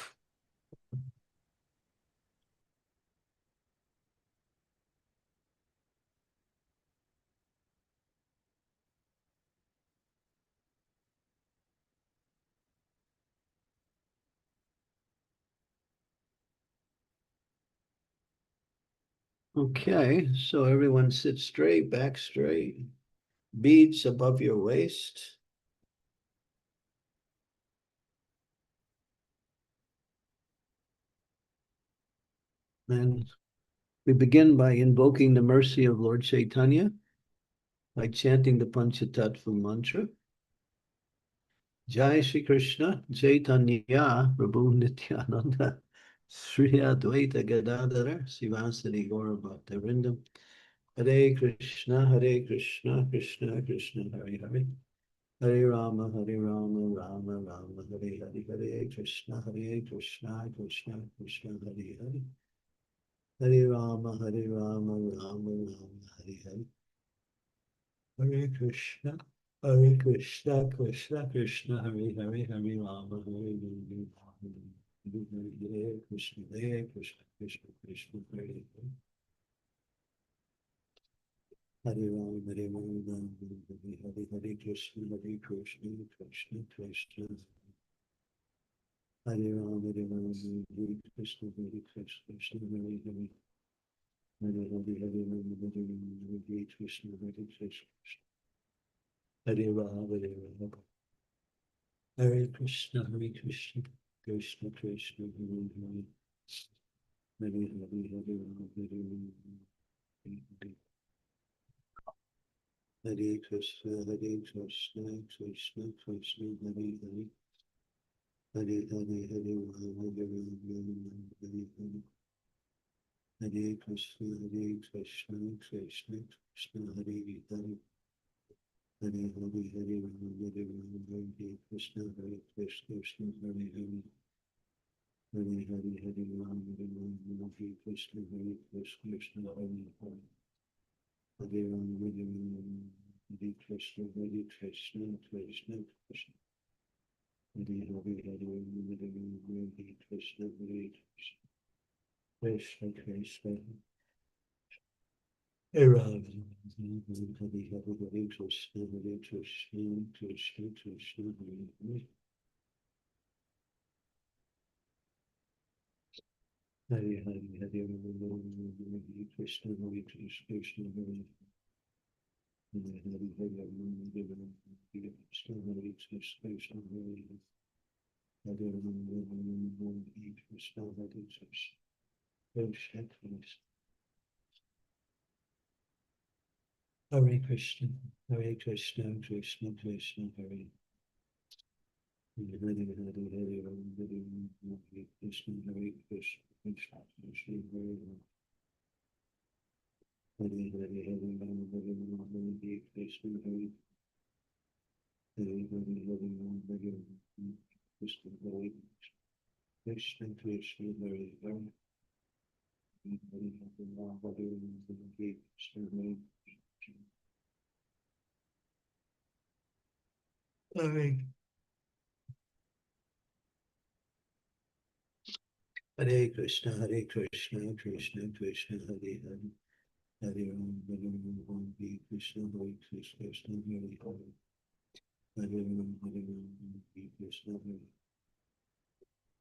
Okay, so everyone sit straight, back straight, beads above your waist. And we begin by invoking the mercy of Lord Chaitanya by chanting the Panchatattva mantra. Jai Shri Krishna, Chaitanya, Prabhu Nityananda, Sri Advaita Gadadhara, Sivasadi Gaura Bhaktivinoda, Hare Krishna, Krishna Krishna, Hare Hare, Hare Rama, Rama Rama, Hare Hare, Hare Krishna, Krishna Krishna, Hare Hare, Hare Rama, Rama Rama, Hare Hare, Hare Krishna, Krishna Krishna, Hare Hare, Hare Rama, Hare Krishna, Krishna Hare Hare. Hare Ram, Hare Ram, Hare Krishna, Krishna Krishna. Hare Ram, Hare Ram, Hare Krishna, Krishna, Hare Hare. Hare Ram, Hare Ram, Hare Krishna, Krishna. Hare Ram, Hare Ram. Hare Krishna, Krishna, Krishna, Hare Hare. Hare Hare, Hare Ram, Hare Ram, Hare Hare Krishna, Krishna Krishna, Hare Hare. Hare Hare, Hare Ram, Hare Ram, Hare Hare. Hare Krishna, Krishna Krishna, Hare Hare. Hare Hare, Hare Ram, Hare Ram, Hare Krishna, Krishna, Hare Hare. Hare Hare, Hare Ram, Hare Ram, Hare Krishna, Krishna, Hare Hare. Hare Ram, Hare Ram, Hare Krishna, Krishna, Krishna. Hare Hare, Hare Ram, Hare Ram, Hare Krishna, Krishna. Krishna Krishna, Hare Ram, Hare Hare, Hare Krishna, Krishna Krishna, Hare Hare. Hare Hare, Hare Ram, Hare Krishna, Krishna, Hare Hare. Hare Hare, Hare Ram, Hare Ram, Hare Krishna, Krishna, Hare Hare. Hare Ram, Hare Ram, Hare Krishna, Krishna, Krishna Krishna. Hare Krishna, Hare Krishna, Krishna Krishna, Hare Hare Hare Hare Ram, Hare Ram, Hare Krishna, Hare Krishna, Krishna Krishna, Hare Hare Hare Hare Ram, Hare Ram, Hare Krishna, Hare Hare Hare Hare Ram, Hare Ram, Krishna, Hare Krishna Krishna, Hare Hare. Hare Krishna, Hare Krishna, Krishna Krishna, Hare Hare, Hare Ram, Hare Ram, Hare Krishna, Hare Krishna, Krishna Hare Hare, Hare Ram, Hare Ram, Hare Krishna, Hare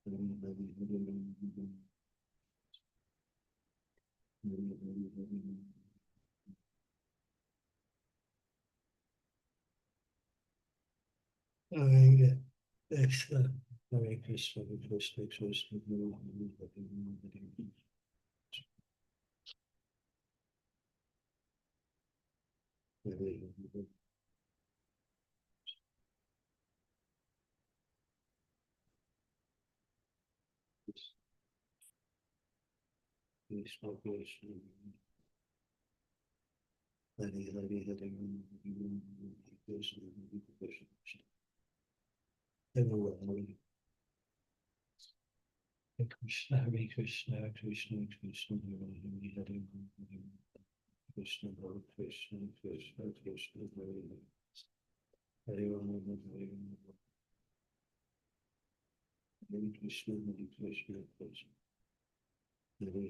Hare, Hare Ram, Hare Ram, Hare Krishna, Hare Krishna, Krishna Krishna, Hare Hare, Hare Ram, Hare Ram. Krishna Krishna, Hare Hare, Hare Ram, Hare Ram, Hare Krishna, Hare Krishna, Hare Ram, Hare Krishna, Hare Krishna, Krishna Krishna, Hare Hare, Hare Ram, Hare Ram, Krishna, Hare Krishna, Krishna Krishna, Hare Hare, Hare Ram, Hare Ram, Hare Krishna, Hare Krishna, Krishna, Hare Hare,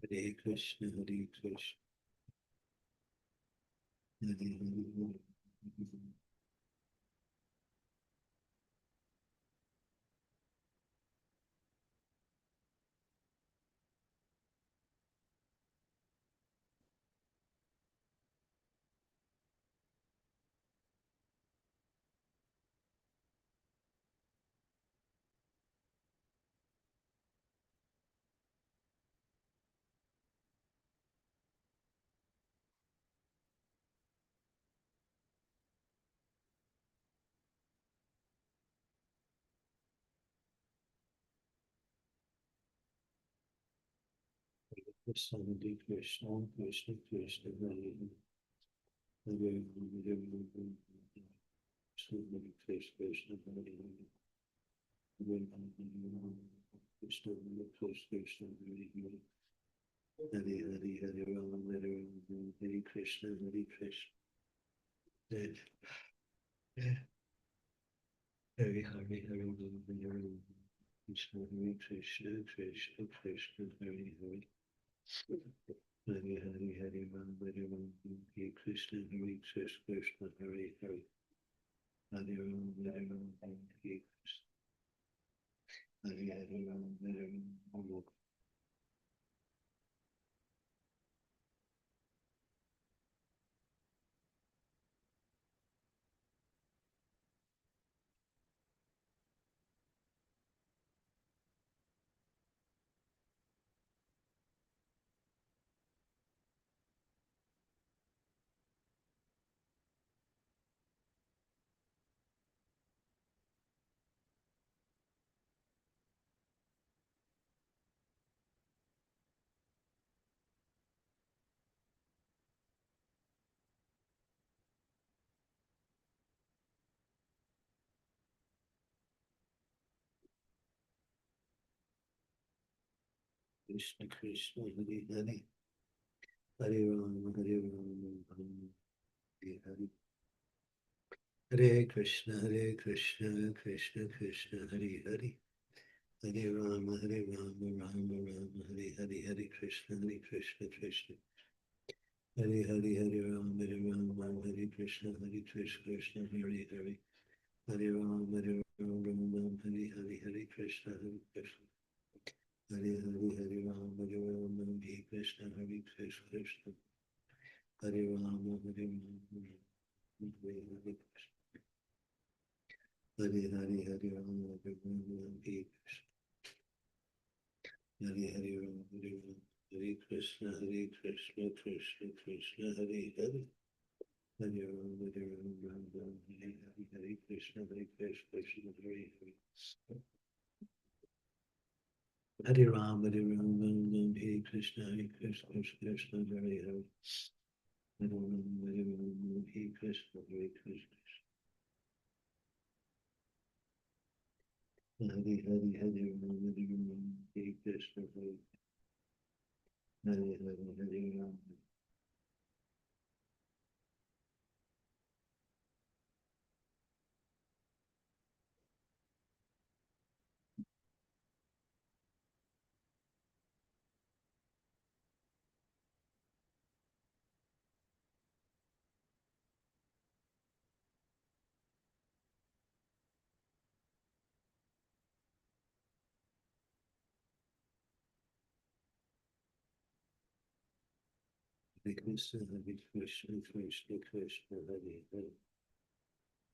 Hare Hare Krishna, Hare Krishna, Hare Hare, Krishna, Hare Krishna, Krishna Krishna, Hare Hare, Hare Ram, Hare Ram, Hare Krishna, Krishna Hare Hare, Hare Ram, Hare Ram, Krishna Krishna, Hare Hare, Hare Hare, Hare Ram, Hare Ram, Hare Krishna, Hare Krishna, Hare Hare, Hare Ram, Hare Ram, Krishna, Hare Krishna, Krishna Krishna, Hare Hare, Hare Hare, Hare Ram, Hare Ram, Hare Krishna, Hare Krishna, Hare Hare, Hare Ram, Hare Ram, Hare Krishna, Hare Hare Ram, Hare Ram, Hare Krishna, Krishna, Hare Hare, Hare Ram, Hare Ram, Hare Hare, Hare Krishna, Krishna Krishna, Hare Hare, Hare Ram, Hare Ram, Ram Ram, Hare Hare, Hare Krishna, Krishna, Hare Hare, Hare Ram, Hare Ram, Hare Krishna, Krishna, Hare Hare, Hare Ram, Hare Ram, Ram Ram, Hare Hare, Hare Krishna, Krishna. Hare Hare Hare Ram Hare Krishna Hare Krishna Hare Ram Hare Hare Krishna Hare Hare Hare Ram Hare Krishna Hare Hare Ram Hare Krishna Krishna Krishna Hare Hare Hare Ram Ram Hare Krishna Krishna Hare Hare Hare Ram Hare Krishna Krishna Hare Hare Hare Ram Hare Krishna Krishna Hare Hare Hare Ram Hare Krishna Hare Hare Ram Hare Krishna Krishna Krishna Hare Hare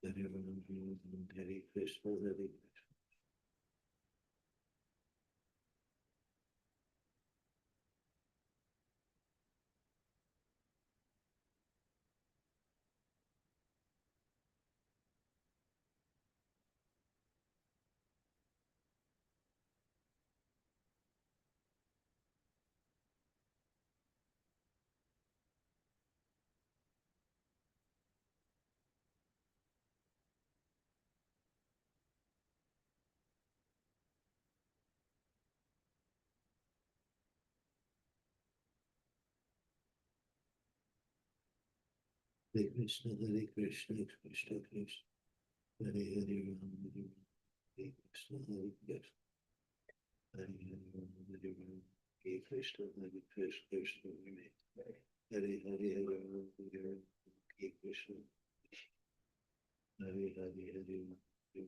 Hare Ram Hare Krishna Hare Krishna Krishna Krishna Hare Hare Ram Hare Krishna Hare Hare Ram Hare Krishna Krishna Hare Hare Ram Hare Krishna Hare Hare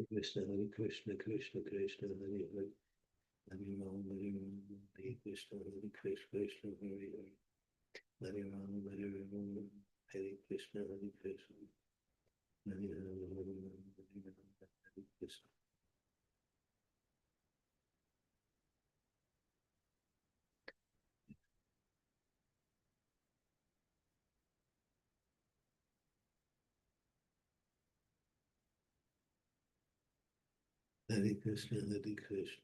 Krishna, Hare Krishna, Krishna Krishna, Hare Hare, Hare Ram, Hare Krishna, Hare Krishna, Hare Hare, Hare Ram, Hare Krishna, Hare Krishna, Hare Ram, Hare Krishna. Hare Krishna, Hare Krishna.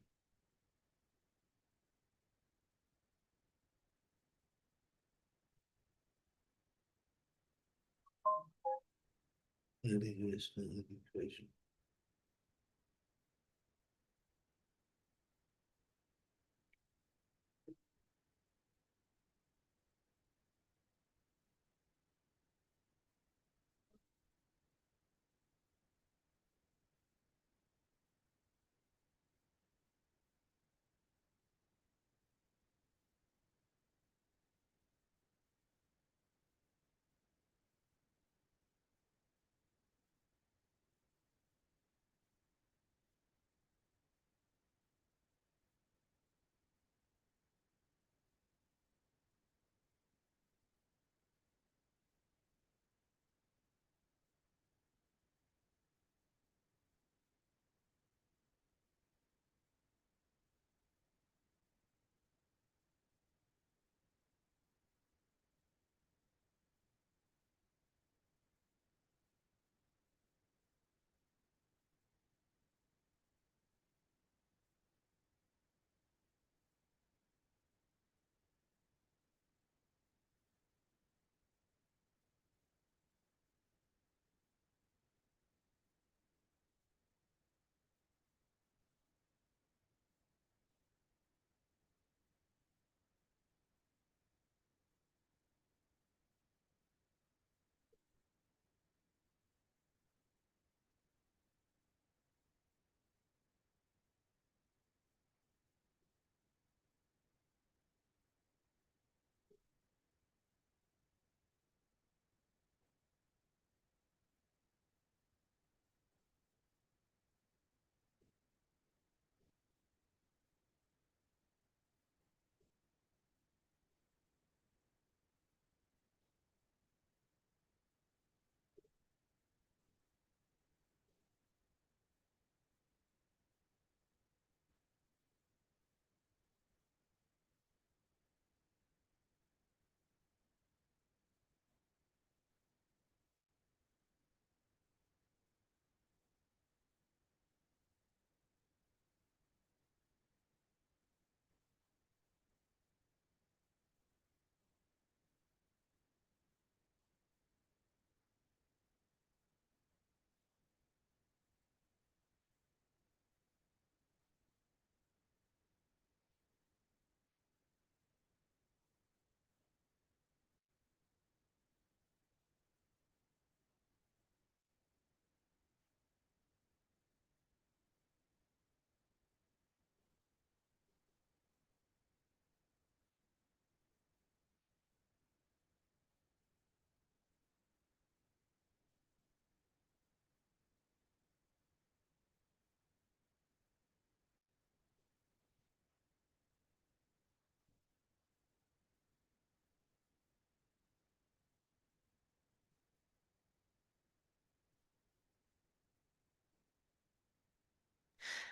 Hare Krishna, Hare Krishna.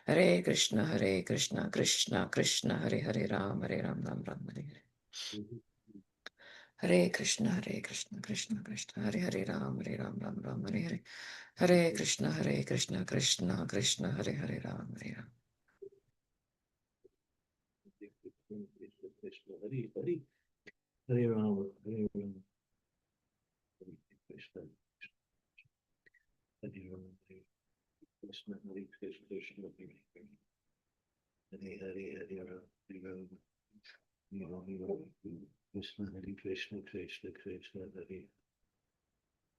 Hare Krishna, Krishna Krishna, Hare Hare Ram, Ram Ram, Hare Hare. Hare Krishna, Krishna Krishna, Hare Hare Ram, Ram Ram, Hare Hare. Hare Krishna, Krishna Krishna, Hare Hare Ram, Hare Ram. Krishna, Hare Hare, Hare Ram, Hare Ram, Hare Krishna, Hare Ram, Hare Krishna, Hare Krishna, Krishna Hare Hare, Hare Hare, Hare Ram, Hare Ram, Hare Ram, Krishna, Hare Krishna, Krishna Krishna, Hare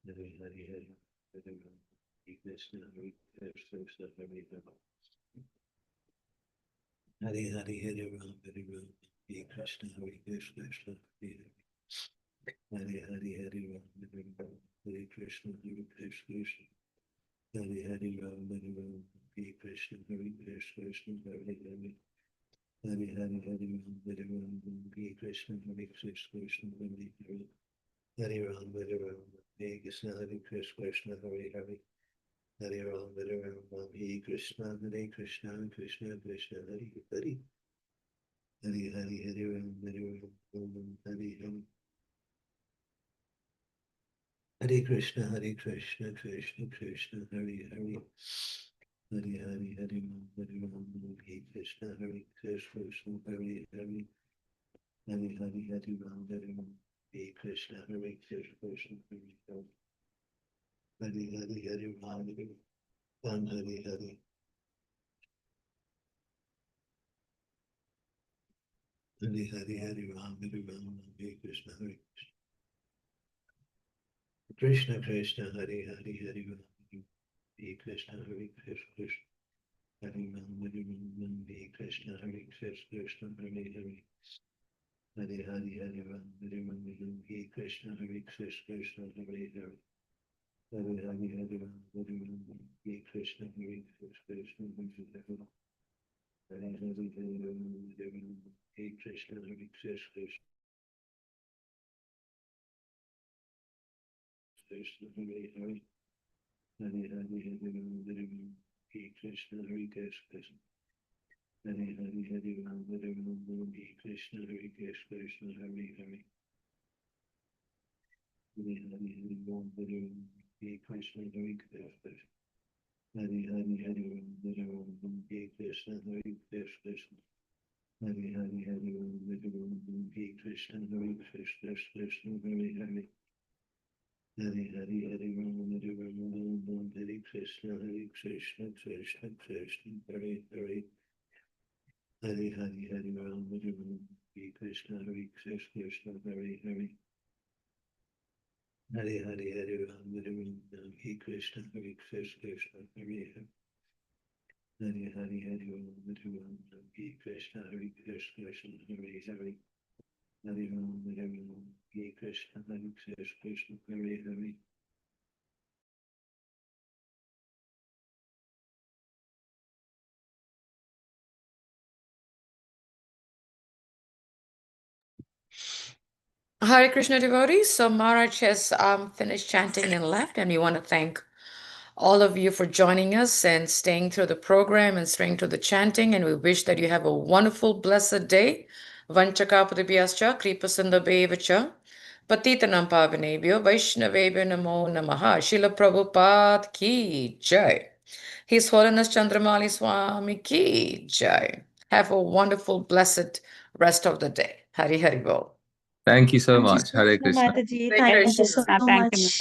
Hare, Hare Hare, Hare Ram, Hare Krishna, Hare Krishna, Hare Ram, Hare Hare, Hare Ram, Hare Ram, Hare Krishna, Hare Krishna, Krishna Hare Hare. Hare Hare, Hare Ram, Hare Ram, Hare Krishna, Hare Krishna, Hare Hare Ram, Hare Ram, Hare Krishna, Hare Krishna, Hare Hare. Hare Hare, Hare Ram, Hare Ram, Hare Krishna, Hare Krishna, Hare Hare. Hare Ram, Hare Ram, Hare Krishna, Hare Krishna, Hare Hare. Hare Ram, Hare Ram, Hare Krishna, Hare Krishna, Krishna Krishna, Hare Hare. Hare Hare, Hare Ram, Hare Ram, Hare Hare. Hare Krishna, Krishna Krishna, Hare Hare. Hare Hare, Hare Ram, Hare Ram, Hare Krishna, Hare Krishna, Hare Hare. Hare Hare, Hare Ram, Hare Ram, Hare Krishna, Hare Krishna, Hare Hare. Hare Hare, Hare Ram, Hare Ram, Hare Hare. Hare Hare, Hare Ram, Hare Ram, Hare Krishna, Hare Krishna, Krishna, Hare Hare, Hare Ram, Hare Krishna, Hare Krishna, Hare Ram, Hare Ram, Hare Krishna, Hare Krishna, Hare Hare. Hare Hare, Hare Ram, Hare Ram, Hare Krishna, Hare Krishna, Hare Hare. Hare Hare, Hare Ram, Hare Ram, Hare Krishna, Hare Krishna, Hare Hare. Hare Hare, Hare Ram, Hare Ram, Hare Krishna, Hare Krishna, Krishna, Hare Hare. Hare Hare, Hare Ram, Hare Ram, Hare Krishna, Hare Krishna. Hare Hare, Hare Ram, Hare Ram, Hare Krishna, Hare Krishna, Hare Hare. Hare Hare, Hare Ram, Hare Ram, Hare Krishna, Hare Krishna. Hare Hare, Hare Ram, Hare Ram, Hare Krishna, Hare Krishna. Hare Hare, Hare Ram, Hare Ram, Hare Krishna, Hare Krishna, Hare Hare. Hare Hare, Hare Ram, Hare Ram, Hare Krishna, Krishna Krishna, Hare Hare. Hare Hare, Hare Ram, Hare Ram, Hare Krishna, Krishna, Hare Hare. Hare Hare, Hare Ram, Hare Ram, Hare Krishna, Krishna, Hare Hare. Hare Hare, Hare Ram, Hare Ram, Hare Krishna, Krishna, Hare Hare. Hare Ram, Hare Ram, Hare Krishna, Krishna, Hare Hare. Hare Krishna devotees. So Maharaj has finished chanting and left, and we want to thank all of you for joining us and staying through the program and staying through the chanting. And we wish that you have a wonderful, blessed day. Vanchakapadibhyascha, Kripasindabevacha, Patitanam Pavanebhyo, Vaishnavebhyo Namo Namaha, Srila Prabhupada ki jai. His Holiness Candramauli Swami ki jai. Have a wonderful, blessed rest of the day. Hari Hari Bol. Thank you so much. Hare Krishna. Mataji. Hare Thank you Krishna. so Thank you, much. Mataji.